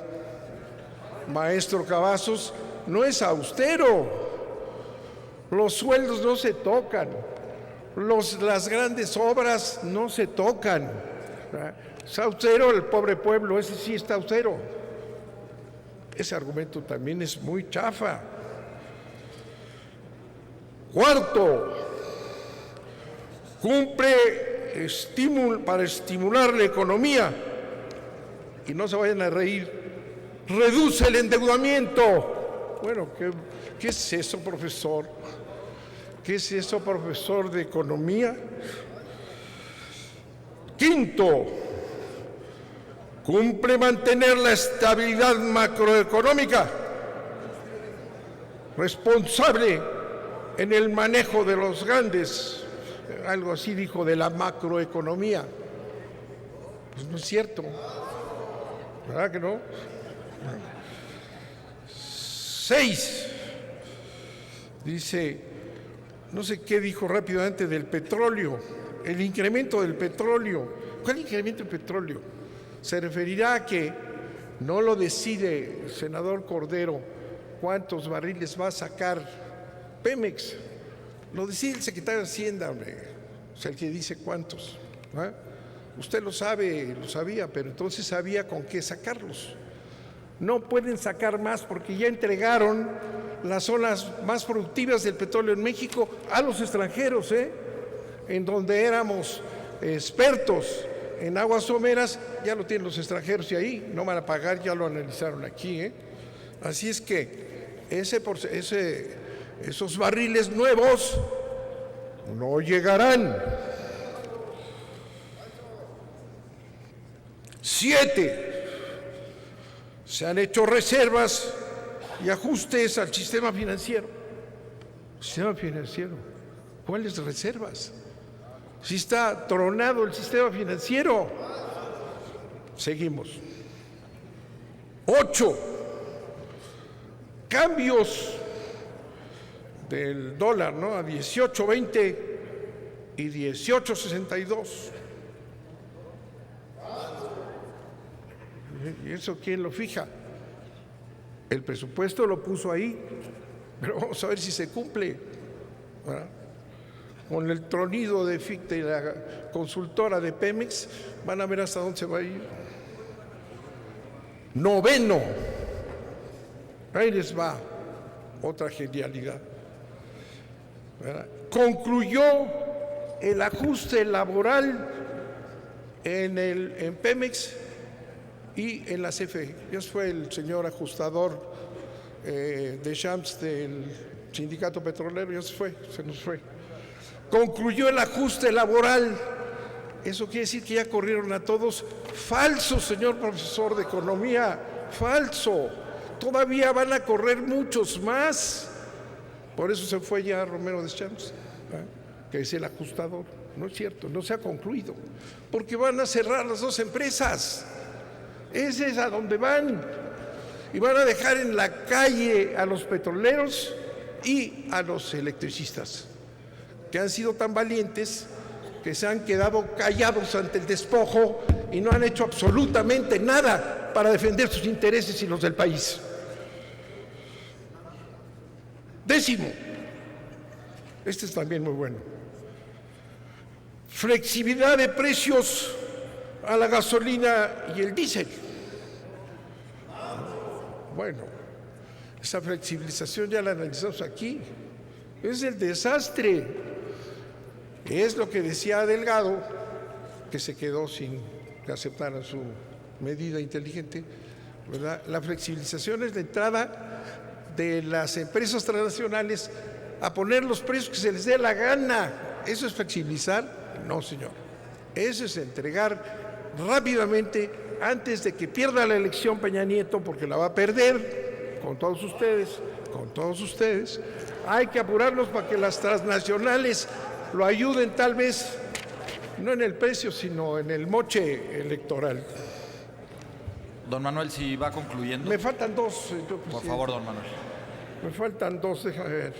Maestro Cavazos, no es austero. Los sueldos no se tocan. Las grandes obras no se tocan. Es austero el pobre pueblo, ese sí está austero. Ese argumento también es muy chafa. 4, cumple para estimular la economía, y no se vayan a reír, reduce el endeudamiento. Bueno, ¿qué es eso, profesor? ¿Qué es eso, profesor de economía? Quinto, cumple mantener la estabilidad macroeconómica, responsable en el manejo de los grandes, algo así dijo, de la macroeconomía. Pues no es cierto, ¿verdad que no? 6, dice, no sé qué dijo rápidamente del petróleo, el incremento del petróleo. ¿Cuál incremento del petróleo? Se referirá a que no lo decide el senador Cordero cuántos barriles va a sacar Pemex, lo decide el secretario de Hacienda, hombre, o sea, el que dice cuántos, ¿eh? Usted lo sabe, lo sabía, pero entonces sabía con qué sacarlos. No pueden sacar más porque ya entregaron las zonas más productivas del petróleo en México a los extranjeros, en donde éramos expertos en aguas someras, ya lo tienen los extranjeros y ahí no van a pagar, ya lo analizaron aquí. Así es que esos barriles nuevos no llegarán. 7, se han hecho reservas y ajustes al sistema financiero. ¿Sistema financiero? ¿Cuáles reservas? Si está tronado el sistema financiero. Seguimos. 8, cambios del dólar, ¿no? A 18.20 y 18.62. ¿Y eso quién lo fija? El presupuesto lo puso ahí, pero vamos a ver si se cumple, ¿verdad? Con el tronido de la consultora de Pemex, van a ver hasta dónde se va a ir. 9, ahí les va otra genialidad, ¿verdad? Concluyó el ajuste laboral en Pemex y en la CFE. Ya fue el señor ajustador de Champs del sindicato petrolero, ya se nos fue. Concluyó el ajuste laboral. Eso quiere decir que ya corrieron a todos. Falso, señor profesor de economía, falso. Todavía van a correr muchos más. Por eso se fue ya Romero de Champs, que es el ajustador. No es cierto, no se ha concluido, porque van a cerrar las dos empresas. Ese es a donde van, y van a dejar en la calle a los petroleros y a los electricistas, que han sido tan valientes que se han quedado callados ante el despojo y no han hecho absolutamente nada para defender sus intereses y los del país. 10, este es también muy bueno: flexibilidad de precios a la gasolina y el diésel. Bueno, esa flexibilización ya la analizamos aquí. Es el desastre. Es lo que decía Delgado, que se quedó sin que aceptaran su medida inteligente, ¿verdad? La flexibilización es la entrada de las empresas transnacionales a poner los precios que se les dé la gana. ¿Eso es flexibilizar? No, señor. Eso es entregar rápidamente, antes de que pierda la elección Peña Nieto, porque la va a perder con todos ustedes. Hay que apurarlos para que las transnacionales lo ayuden, tal vez no en el precio, sino en el moche electoral. Don Manuel, si va concluyendo. Me faltan 2, señor presidente. Por favor, don Manuel. Me faltan 2, déjame ver.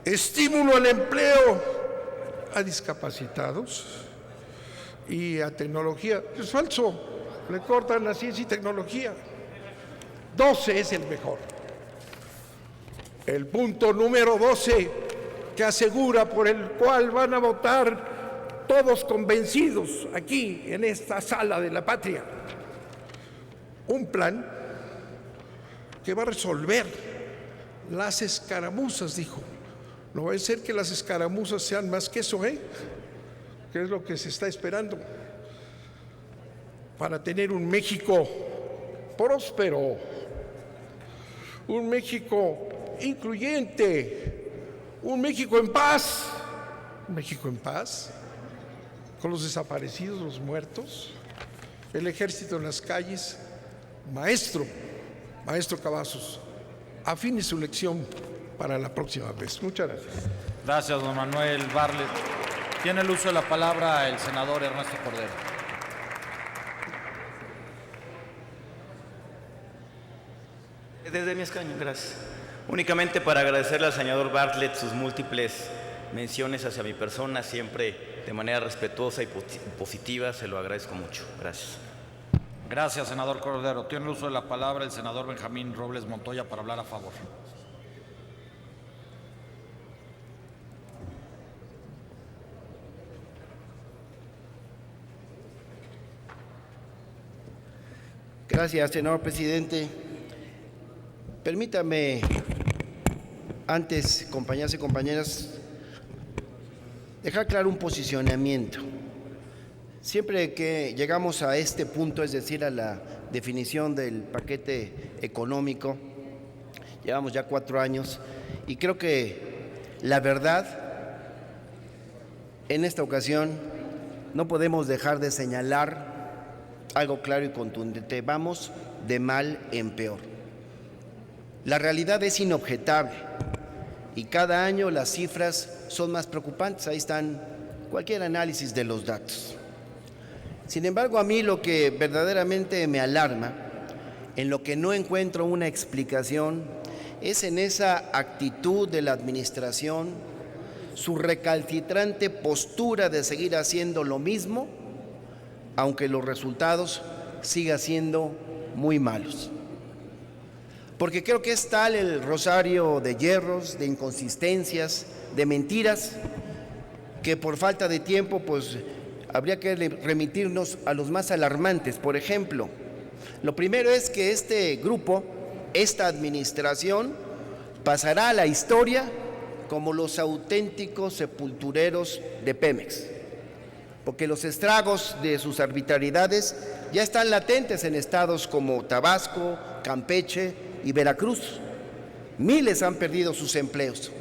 Estímulo al empleo a discapacitados y a tecnología. Es falso, le cortan la ciencia y tecnología. 12 es el mejor. El punto número 12, que asegura, por el cual van a votar todos convencidos aquí en esta sala de la patria, un plan que va a resolver las escaramuzas, dijo. No va a ser que las escaramuzas sean más que eso, que es lo que se está esperando. para tener un México próspero, un México incluyente, un México en paz, con los desaparecidos, los muertos, el ejército en las calles. Maestro Cavazos, afine su lección para la próxima vez. Muchas gracias. Gracias, don Manuel Bartlett. Tiene el uso de la palabra el senador Ernesto Cordero. Desde mi escaño, gracias. Únicamente para agradecerle al senador Bartlett sus múltiples menciones hacia mi persona, siempre de manera respetuosa y positiva, se lo agradezco mucho. Gracias. Gracias, senador Cordero. Tiene el uso de la palabra el senador Benjamín Robles Montoya para hablar a favor. Gracias, señor presidente. Permítame, antes, compañeras y compañeras, dejar claro un posicionamiento. Siempre que llegamos a este punto, es decir, a la definición del paquete económico, llevamos ya 4 años, y creo que la verdad, en esta ocasión, no podemos dejar de señalar algo claro y contundente: vamos de mal en peor. La realidad es inobjetable y cada año las cifras son más preocupantes. Ahí están cualquier análisis de los datos. Sin embargo, a mí lo que verdaderamente me alarma, en lo que no encuentro una explicación, es en esa actitud de la administración, su recalcitrante postura de seguir haciendo lo mismo, aunque los resultados sigan siendo muy malos. Porque creo que es tal el rosario de hierros, de inconsistencias, de mentiras, que por falta de tiempo, pues habría que remitirnos a los más alarmantes. Por ejemplo, lo primero es que este grupo, esta administración, pasará a la historia como los auténticos sepultureros de Pemex, porque los estragos de sus arbitrariedades ya están latentes en estados como Tabasco, Campeche y Veracruz. Miles han perdido sus empleos.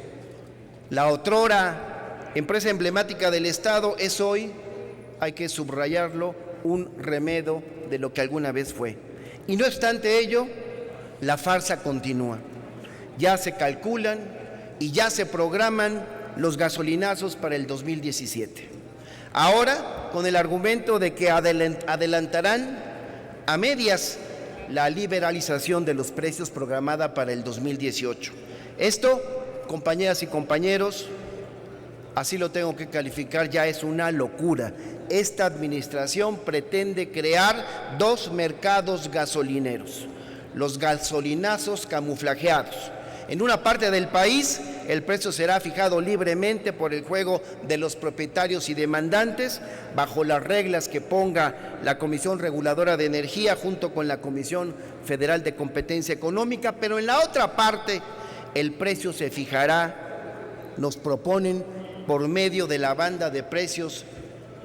La otrora empresa emblemática del estado es hoy, hay que subrayarlo, un remedo de lo que alguna vez fue. Y no obstante ello, la farsa continúa. Ya se calculan y ya se programan los gasolinazos para el 2017. Ahora, con el argumento de que adelantarán a medias la liberalización de los precios programada para el 2018. Esto, compañeras y compañeros, así lo tengo que calificar, ya es una locura. Esta administración pretende crear 2 mercados gasolineros, los gasolinazos camuflajeados. En una parte del país, el precio será fijado libremente por el juego de los propietarios y demandantes, bajo las reglas que ponga la Comisión Reguladora de Energía junto con la Comisión Federal de Competencia Económica, pero en la otra parte el precio se fijará, nos proponen, por medio de la banda de precios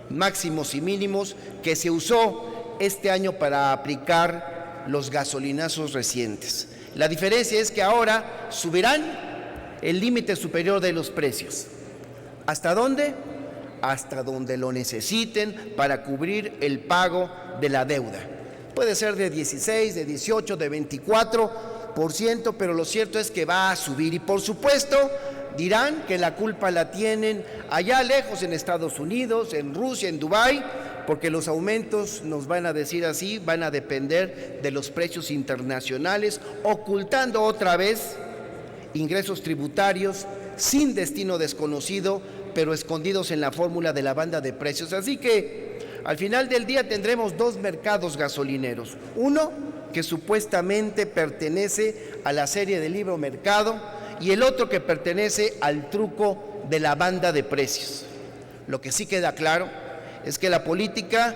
máximos y mínimos que se usó este año para aplicar los gasolinazos recientes. La diferencia es que ahora subirán el límite superior de los precios. ¿Hasta dónde? Hasta donde lo necesiten para cubrir el pago de la deuda. Puede ser de 16, de 18, de 24%, pero lo cierto es que va a subir. Y por supuesto, dirán que la culpa la tienen allá lejos en Estados Unidos, en Rusia, en Dubái, porque los aumentos, nos van a decir así, van a depender de los precios internacionales, ocultando otra vez ingresos tributarios sin destino desconocido, pero escondidos en la fórmula de la banda de precios. Así que al final del día tendremos 2 mercados gasolineros. Uno que supuestamente pertenece a la serie de libre mercado y el otro que pertenece al truco de la banda de precios. Lo que sí queda claro es que la política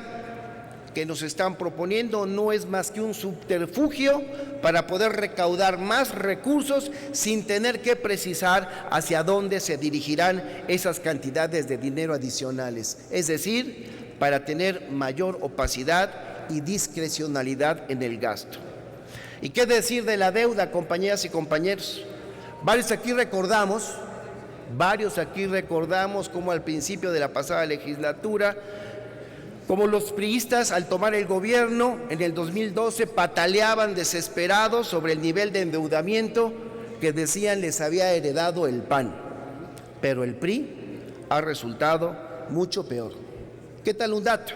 que nos están proponiendo no es más que un subterfugio para poder recaudar más recursos sin tener que precisar hacia dónde se dirigirán esas cantidades de dinero adicionales. Es decir, para tener mayor opacidad y discrecionalidad en el gasto. ¿Y qué decir de la deuda, compañeras y compañeros? Varios aquí recordamos cómo al principio de la pasada legislatura, como los priistas al tomar el gobierno en el 2012 pataleaban desesperados sobre el nivel de endeudamiento que decían les había heredado el PAN. Pero el PRI ha resultado mucho peor. ¿Qué tal un dato?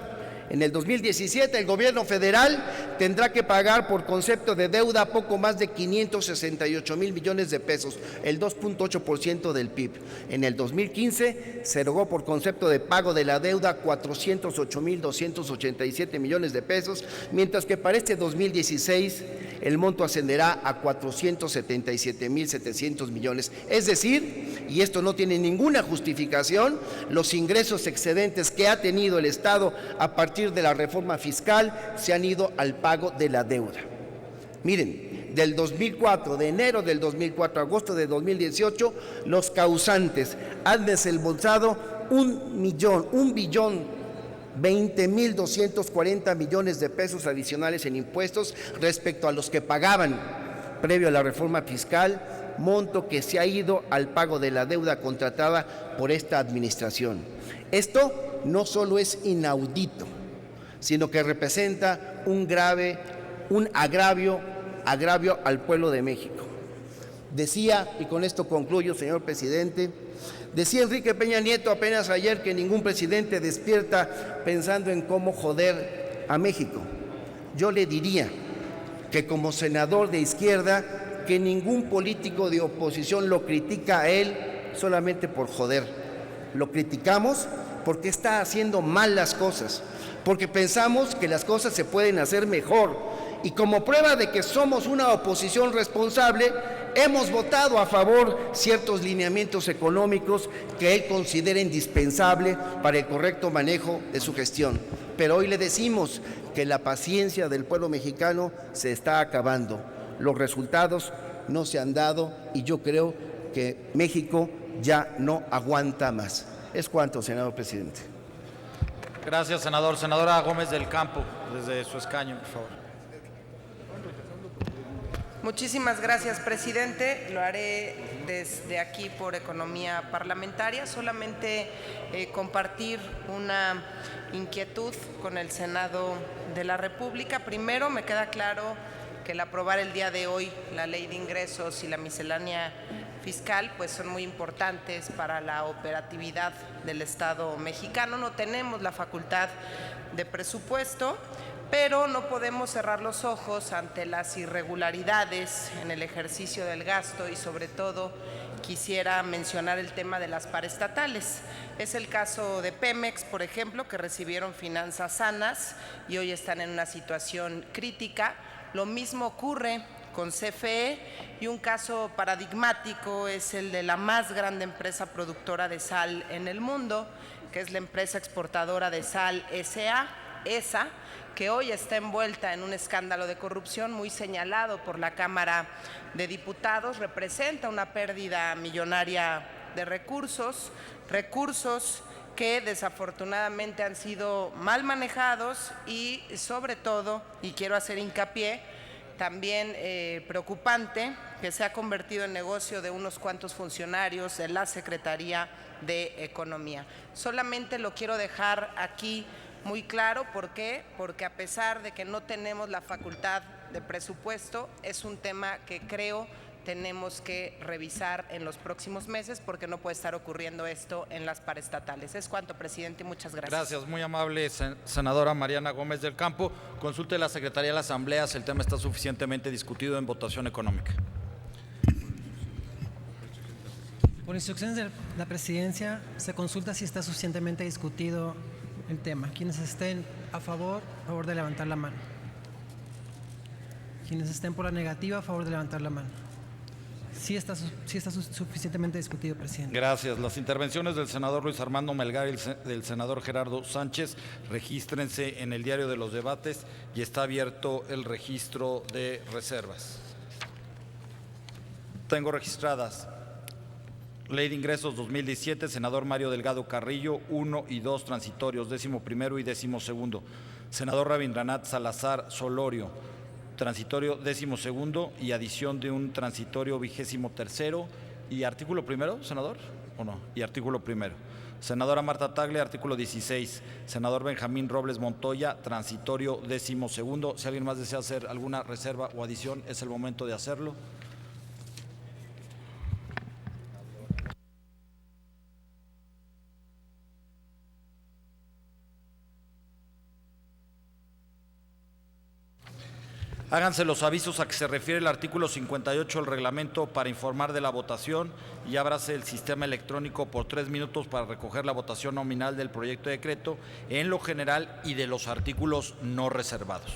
En el 2017 el gobierno federal tendrá que pagar por concepto de deuda poco más de 568,000 millones de pesos, el 2.8% del PIB. En el 2015 se erogó por concepto de pago de la deuda 408,287 millones de pesos, mientras que para este 2016 el monto ascenderá a 477,700 millones. Es decir, y esto no tiene ninguna justificación, los ingresos excedentes que ha tenido el Estado a partir de la reforma fiscal se han ido al pago de la deuda. Miren, del 2004, de enero del 2004 a agosto de 2018, los causantes han desembolsado 1,020,240 millones de pesos adicionales en impuestos respecto a los que pagaban previo a la reforma fiscal, monto que se ha ido al pago de la deuda contratada por esta administración. Esto no solo es inaudito, sino que representa un agravio al pueblo de México. Decía, y con esto concluyo, señor presidente, decía Enrique Peña Nieto apenas ayer que ningún presidente despierta pensando en cómo joder a México. Yo le diría que como senador de izquierda, que ningún político de oposición lo critica a él solamente por joder. Lo criticamos porque está haciendo mal las cosas, porque pensamos que las cosas se pueden hacer mejor. Y como prueba de que somos una oposición responsable, hemos votado a favor ciertos lineamientos económicos que él considera indispensable para el correcto manejo de su gestión. Pero hoy le decimos que la paciencia del pueblo mexicano se está acabando. Los resultados no se han dado y yo creo que México ya no aguanta más. Es cuanto, senador presidente. Gracias, senador. Senadora Gómez del Campo, desde su escaño, por favor. Muchísimas gracias, presidente. Lo haré desde aquí por economía parlamentaria. Solamente compartir una inquietud con el Senado de la República. Primero, me queda claro que el aprobar el día de hoy la ley de ingresos y la miscelánea fiscal pues son muy importantes para la operatividad del Estado mexicano. No tenemos la facultad de presupuesto, pero no podemos cerrar los ojos ante las irregularidades en el ejercicio del gasto y sobre todo quisiera mencionar el tema de las paraestatales. Es el caso de Pemex, por ejemplo, que recibieron finanzas sanas y hoy están en una situación crítica. Lo mismo ocurre con CFE y un caso paradigmático es el de la más grande empresa productora de sal en el mundo, que es la empresa exportadora de sal ESA, que hoy está envuelta en un escándalo de corrupción muy señalado por la Cámara de Diputados. Representa una pérdida millonaria de recursos que desafortunadamente han sido mal manejados y sobre todo, y quiero hacer hincapié, también preocupante, que se ha convertido en negocio de unos cuantos funcionarios de la Secretaría de Economía. Solamente lo quiero dejar aquí muy claro. ¿Por qué? Porque a pesar de que no tenemos la facultad de presupuesto, es un tema que creo tenemos que revisar en los próximos meses porque no puede estar ocurriendo esto en las paraestatales. Es cuanto, presidente, y muchas gracias. Gracias, muy amable, senadora Mariana Gómez del Campo. Consulte la Secretaría de la Asamblea si el tema está suficientemente discutido en votación económica. Por instrucciones de la presidencia, se consulta si está suficientemente discutido el tema. Quienes estén a favor de levantar la mano. Quienes estén por la negativa, a favor de levantar la mano. Sí está suficientemente discutido, presidente. Gracias. Las intervenciones del senador Luis Armando Melgar y del senador Gerardo Sánchez, regístrense en el diario de los debates y está abierto el registro de reservas. Tengo registradas Ley de Ingresos 2017, senador Mario Delgado Carrillo, 1 y 2 transitorios, 11º y 12º. Senador Rabindranath Salazar Solorio, transitorio 12º y adición de un transitorio 23º y artículo primero, senador, ¿o no? Y artículo primero. Senadora Marta Tagle, artículo 16. Senador Benjamín Robles Montoya, transitorio 12º. Si alguien más desea hacer alguna reserva o adición, es el momento de hacerlo. Háganse los avisos a que se refiere el artículo 58 del reglamento para informar de la votación y ábrase el sistema electrónico por 3 minutos para recoger la votación nominal del proyecto de decreto en lo general y de los artículos no reservados.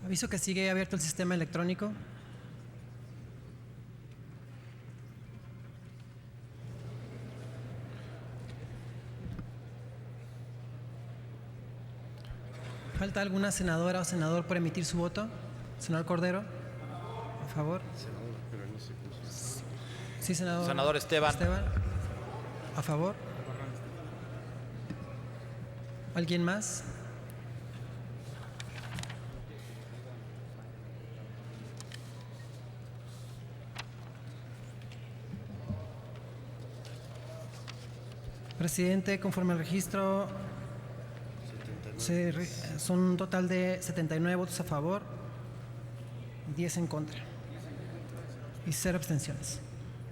Aviso que sigue abierto el sistema electrónico. ¿Falta alguna senadora o senador por emitir su voto? Senador Cordero, a favor. Sí, senador. Senador Esteban. Esteban, a favor. ¿Alguien más? Presidente, conforme al registro, son un total de 79 votos a favor, 10 en contra y 0 abstenciones.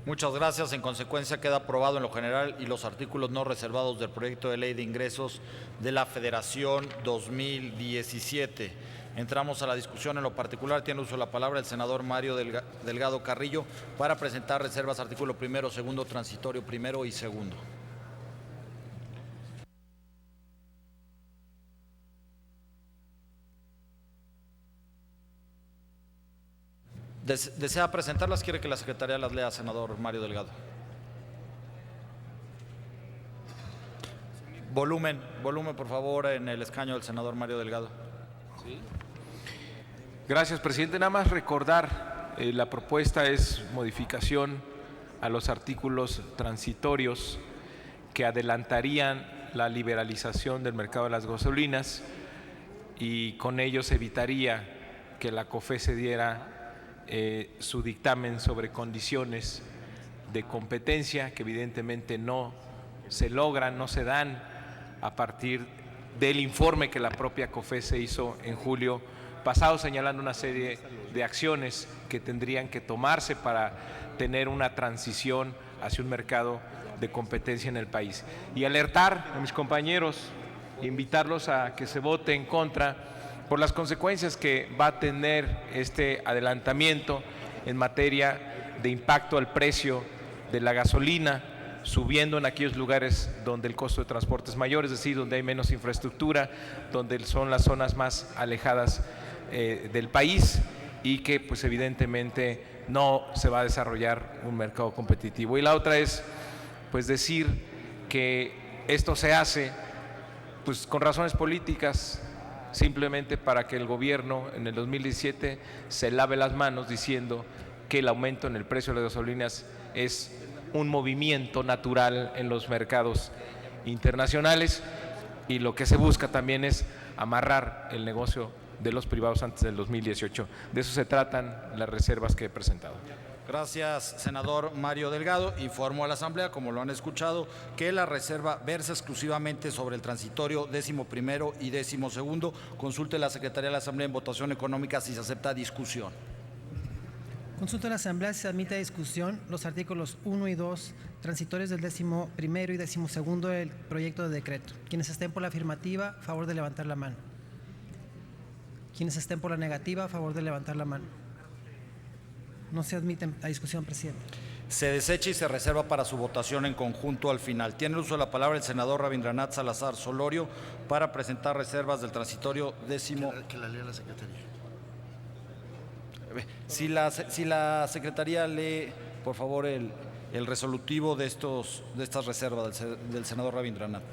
Muchas gracias. En consecuencia, queda aprobado en lo general y los artículos no reservados del proyecto de ley de ingresos de la Federación 2017. Entramos a la discusión. En lo particular, tiene uso de la palabra el senador Mario Delgado Carrillo para presentar reservas artículo primero, segundo, transitorio primero y segundo. ¿Desea presentarlas? ¿Quiere que la Secretaría las lea, senador Mario Delgado? Volumen, por favor, en el escaño del senador Mario Delgado. ¿Sí? Gracias, presidente. Nada más recordar, la propuesta es modificación a los artículos transitorios que adelantarían la liberalización del mercado de las gasolinas y con ello se evitaría que la COFECE diera su dictamen sobre condiciones de competencia que evidentemente no se logran, no se dan a partir del informe que la propia COFECE hizo en julio pasado, señalando una serie de acciones que tendrían que tomarse para tener una transición hacia un mercado de competencia en el país. Y alertar a mis compañeros, invitarlos a que se vote en contra por las consecuencias que va a tener este adelantamiento en materia de impacto al precio de la gasolina, subiendo en aquellos lugares donde el costo de transporte es mayor, es decir, donde hay menos infraestructura, donde son las zonas más alejadas del país y que pues evidentemente no se va a desarrollar un mercado competitivo. Y la otra es pues decir que esto se hace pues con razones políticas, simplemente para que el gobierno en el 2017 se lave las manos diciendo que el aumento en el precio de las gasolinas es un movimiento natural en los mercados internacionales y lo que se busca también es amarrar el negocio de los privados antes del 2018. De eso se tratan las reservas que he presentado. Gracias, senador Mario Delgado. Informo a la Asamblea, como lo han escuchado, que la reserva versa exclusivamente sobre el transitorio 11º y 12º. Consulte la Secretaría de la Asamblea en votación económica si se acepta discusión. Consulta a la Asamblea si se admite a discusión los artículos 1 y 2 transitorios del 11º y 12º del proyecto de decreto. Quienes estén por la afirmativa, a favor de levantar la mano. Quienes estén por la negativa, a favor de levantar la mano. No se admiten a discusión, presidente. Se desecha y se reserva para su votación en conjunto al final. Tiene el uso de la palabra el senador Rabindranath Salazar Solorio para presentar reservas del transitorio 10º. Que la lea la Secretaría. Si la Secretaría lee, por favor, el resolutivo de estas reservas del senador Rabindranath.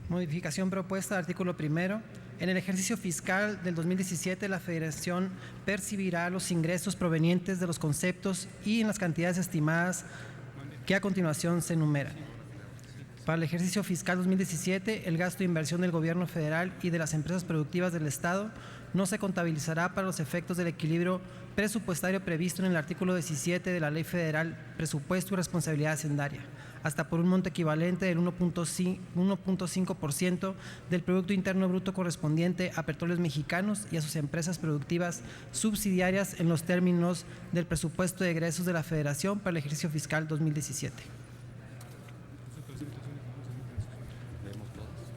Modificación propuesta del artículo 1. En el ejercicio fiscal del 2017, la Federación percibirá los ingresos provenientes de los conceptos y en las cantidades estimadas que a continuación se enumeran. Para el ejercicio fiscal 2017, el gasto de inversión del Gobierno federal y de las empresas productivas del Estado no se contabilizará para los efectos del equilibrio presupuestario previsto en el artículo 17 de la Ley Federal Presupuesto y Responsabilidad Hacendaria, hasta por un monto equivalente del 1.5% del Producto Interno Bruto correspondiente a Petróleos Mexicanos y a sus empresas productivas subsidiarias en los términos del presupuesto de egresos de la Federación para el ejercicio fiscal 2017.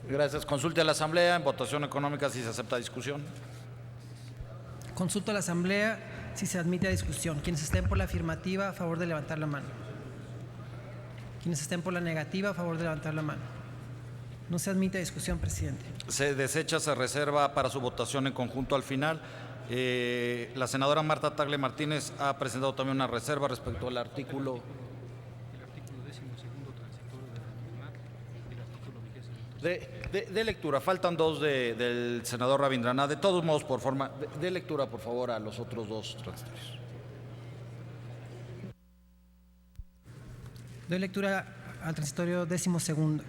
Gracias. Consulte a la Asamblea en votación económica si se acepta discusión. Consulto a la Asamblea si se admite a discusión. Quienes estén por la afirmativa, a favor de levantar la mano. Quienes estén por la negativa, a favor de levantar la mano. No se admite a discusión, presidente. Se desecha, se reserva para su votación en conjunto al final. La senadora Marta Tagle Martínez ha presentado también una reserva respecto al artículo. De lectura, faltan dos del senador Rabindranath. De todos modos, por forma, de lectura, por favor, a los otros dos transitorios. Doy lectura al transitorio 12º.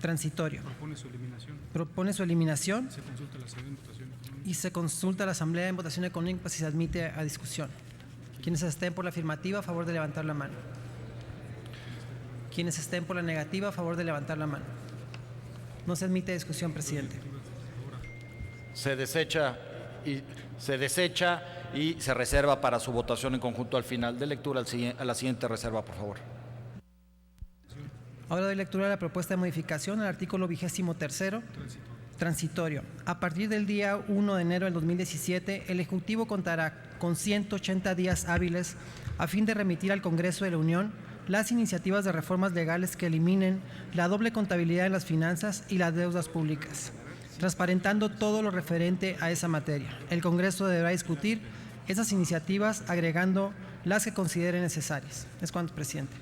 Transitorio. Propone su eliminación. Y se consulta a la Asamblea en votación económica si se admite a discusión. Quienes estén por la afirmativa, a favor de levantar la mano. Quienes estén por la negativa, a favor de levantar la mano. No se admite discusión, presidente. Se desecha y se reserva para su votación en conjunto al final. De lectura a la siguiente reserva, por favor. Ahora doy lectura a la propuesta de modificación al artículo 23º. Transitorio. A partir del día 1 de enero del 2017, el Ejecutivo contará con 180 días hábiles a fin de remitir al Congreso de la Unión las iniciativas de reformas legales que eliminen la doble contabilidad en las finanzas y las deudas públicas. transparentando todo lo referente a esa materia. El Congreso deberá discutir esas iniciativas agregando las que considere necesarias. Es cuanto, presidente.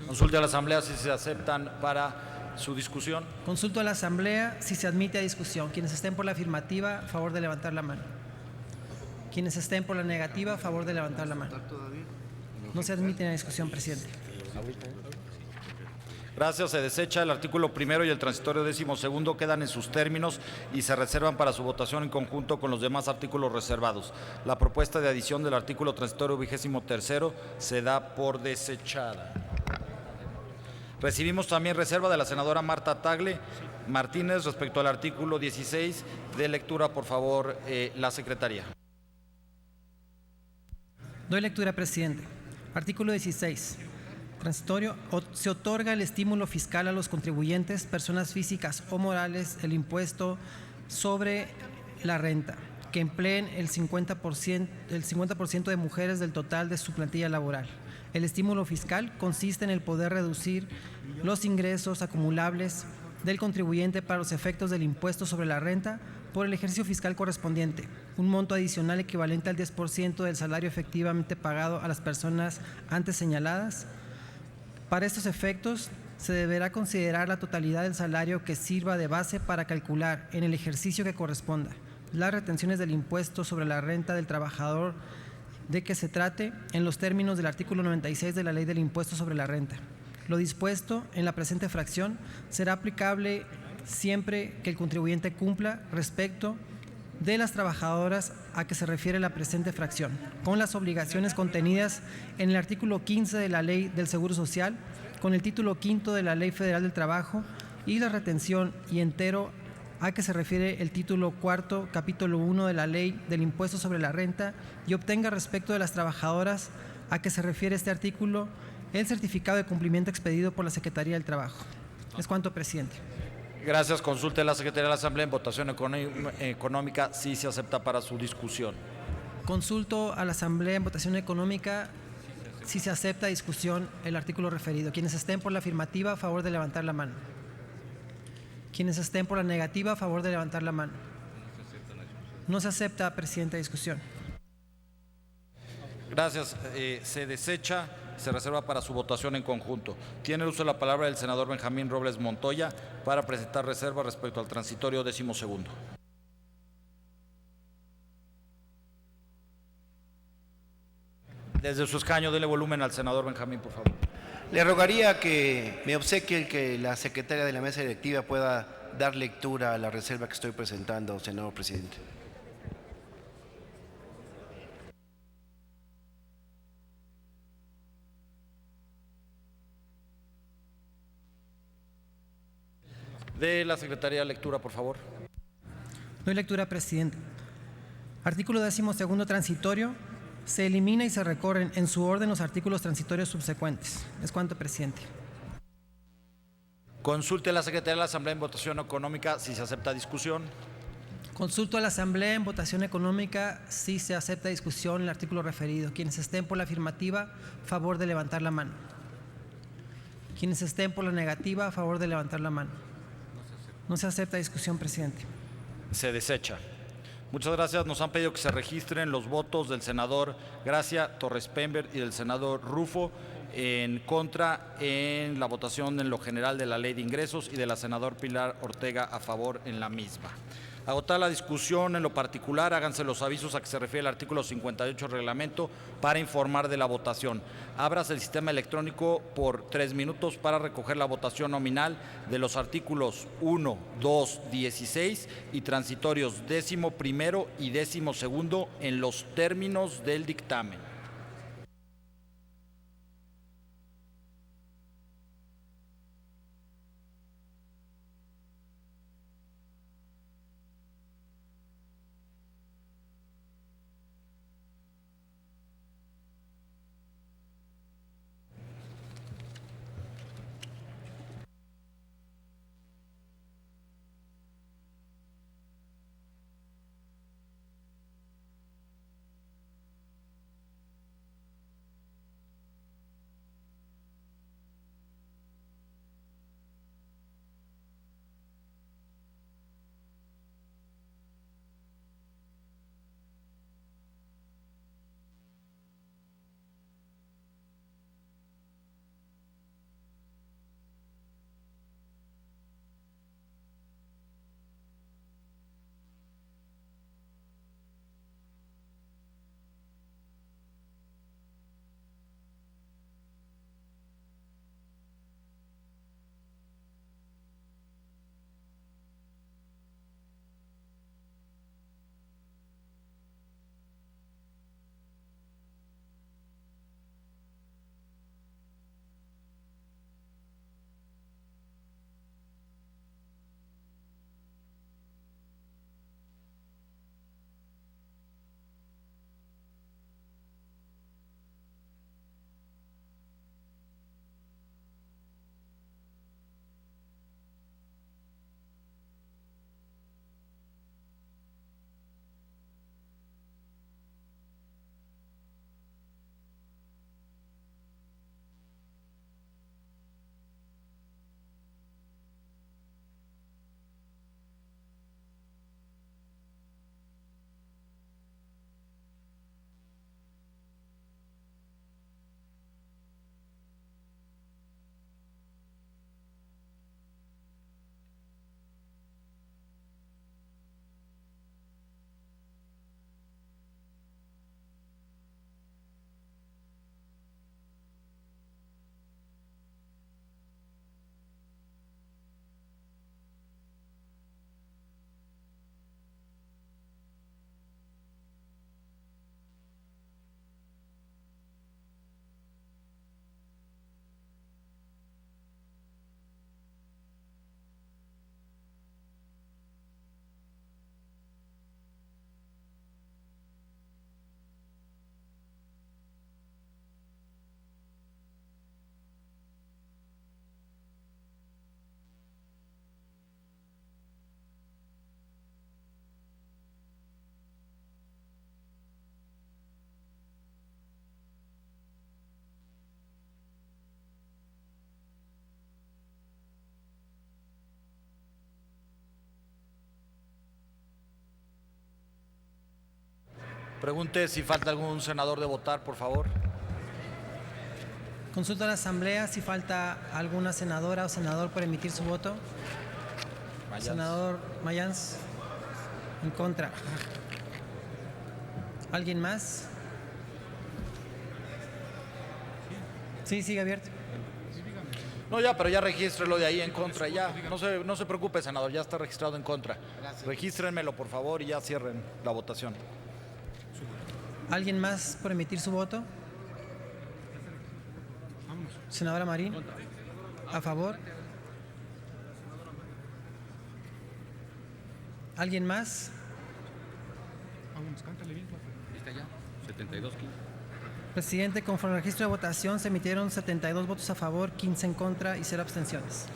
Consulte a la Asamblea si se aceptan para su discusión. Consulto a la Asamblea si se admite a discusión. Quienes estén por la afirmativa, a favor de levantar la mano. Quienes estén por la negativa, a favor de levantar la mano. No se admiten a discusión, presidente. Gracias. Se desecha. El artículo primero y el transitorio 12º quedan en sus términos y se reservan para su votación en conjunto con los demás artículos reservados. La propuesta de adición del artículo transitorio 23º se da por desechada. Recibimos también reserva de la senadora Marta Tagle Martínez respecto al artículo 16. De lectura, por favor, la Secretaría. Doy lectura, presidente. Artículo 16. Transitorio. Se otorga el estímulo fiscal a los contribuyentes, personas físicas o morales, el impuesto sobre la renta, que empleen el 50% de mujeres del total de su plantilla laboral. El estímulo fiscal consiste en el poder reducir los ingresos acumulables del contribuyente para los efectos del impuesto sobre la renta por el ejercicio fiscal correspondiente, un monto adicional equivalente al 10% del salario efectivamente pagado a las personas antes señaladas. Para estos efectos, se deberá considerar la totalidad del salario que sirva de base para calcular, en el ejercicio que corresponda, las retenciones del impuesto sobre la renta del trabajador de que se trate en los términos del artículo 96 de la Ley del Impuesto sobre la Renta. Lo dispuesto en la presente fracción será aplicable siempre que el contribuyente cumpla respecto de las trabajadoras a que se refiere la presente fracción, con las obligaciones contenidas en el artículo 15 de la Ley del Seguro Social, con el título 5 de la Ley Federal del Trabajo y la retención y entero a que se refiere el título 4, capítulo 1 de la Ley del Impuesto sobre la Renta, y obtenga respecto de las trabajadoras a que se refiere este artículo el certificado de cumplimiento expedido por la Secretaría del Trabajo. Es cuanto, presidente. Gracias. Consulte a la Secretaría de la Asamblea en votación económica si se acepta para su discusión. Consulto a la Asamblea en votación económica si se acepta a discusión el artículo referido. Quienes estén por la afirmativa, a favor de levantar la mano. Quienes estén por la negativa, a favor de levantar la mano. No se acepta, presidente, a discusión. Gracias. Se desecha. Se reserva para su votación en conjunto. Tiene el uso de la palabra el senador Benjamín Robles Montoya para presentar reserva respecto al transitorio 12º. Desde su escaño, dele volumen al senador Benjamín, por favor. Le rogaría que me obsequie que la secretaria de la mesa directiva pueda dar lectura a la reserva que estoy presentando, senador presidente. De la Secretaría, lectura, por favor. Doy lectura, presidente. Artículo 12º transitorio. Se elimina y se recorren en su orden los artículos transitorios subsecuentes. Es cuanto, presidente. Consulte a la Secretaría de la Asamblea en votación económica si se acepta discusión. Consulto a la Asamblea en votación económica si se acepta discusión el artículo referido. Quienes estén por la afirmativa, a favor de levantar la mano. Quienes estén por la negativa, a favor de levantar la mano. No se acepta discusión, presidente. Se desecha. Muchas gracias. Nos han pedido que se registren los votos del senador Gracia Torres Pember y del senador Rufo en contra en la votación en lo general de la Ley de Ingresos y de la senadora Pilar Ortega a favor en la misma. Agotar la discusión en lo particular, háganse los avisos a que se refiere el artículo 58 del reglamento para informar de la votación. Ábrase el sistema electrónico por 3 minutos para recoger la votación nominal de los artículos 1, 2, 16 y transitorios 11º y 12º en los términos del dictamen. Pregunte si falta algún senador de votar, por favor. Consulta a la Asamblea si falta alguna senadora o senador por emitir su voto. Mayans. Senador Mayans. En contra. ¿Alguien más? Sí, sigue abierto. No, ya, pero ya regístrelo de ahí en contra, ya. No se preocupe, senador, ya está registrado en contra. Regístrenmelo, por favor, y ya cierren la votación. ¿Alguien más por emitir su voto? Senadora Marín. ¿A favor? ¿Alguien más? 72. Presidente, conforme al registro de votación, se emitieron 72 votos a favor, 15 en contra y 0 abstenciones.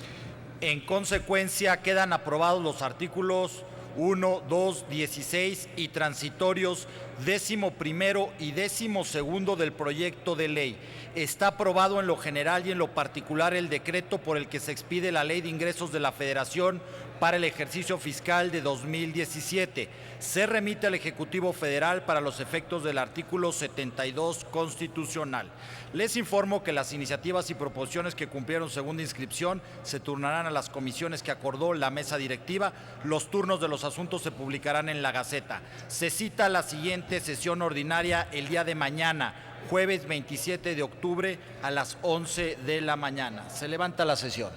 En consecuencia, quedan aprobados los artículos 1, 2, 16 y transitorios 11º y 12º del proyecto de ley. Está aprobado en lo general y en lo particular el decreto por el que se expide la Ley de Ingresos de la Federación para el ejercicio fiscal de 2017. Se remite al Ejecutivo Federal para los efectos del artículo 72 constitucional. Les informo que las iniciativas y proposiciones que cumplieron segunda inscripción se turnarán a las comisiones que acordó la mesa directiva. Los turnos de los asuntos se publicarán en la Gaceta. Se cita la siguiente sesión ordinaria el día de mañana, jueves 27 de octubre a las 11 de la mañana. Se levanta la sesión.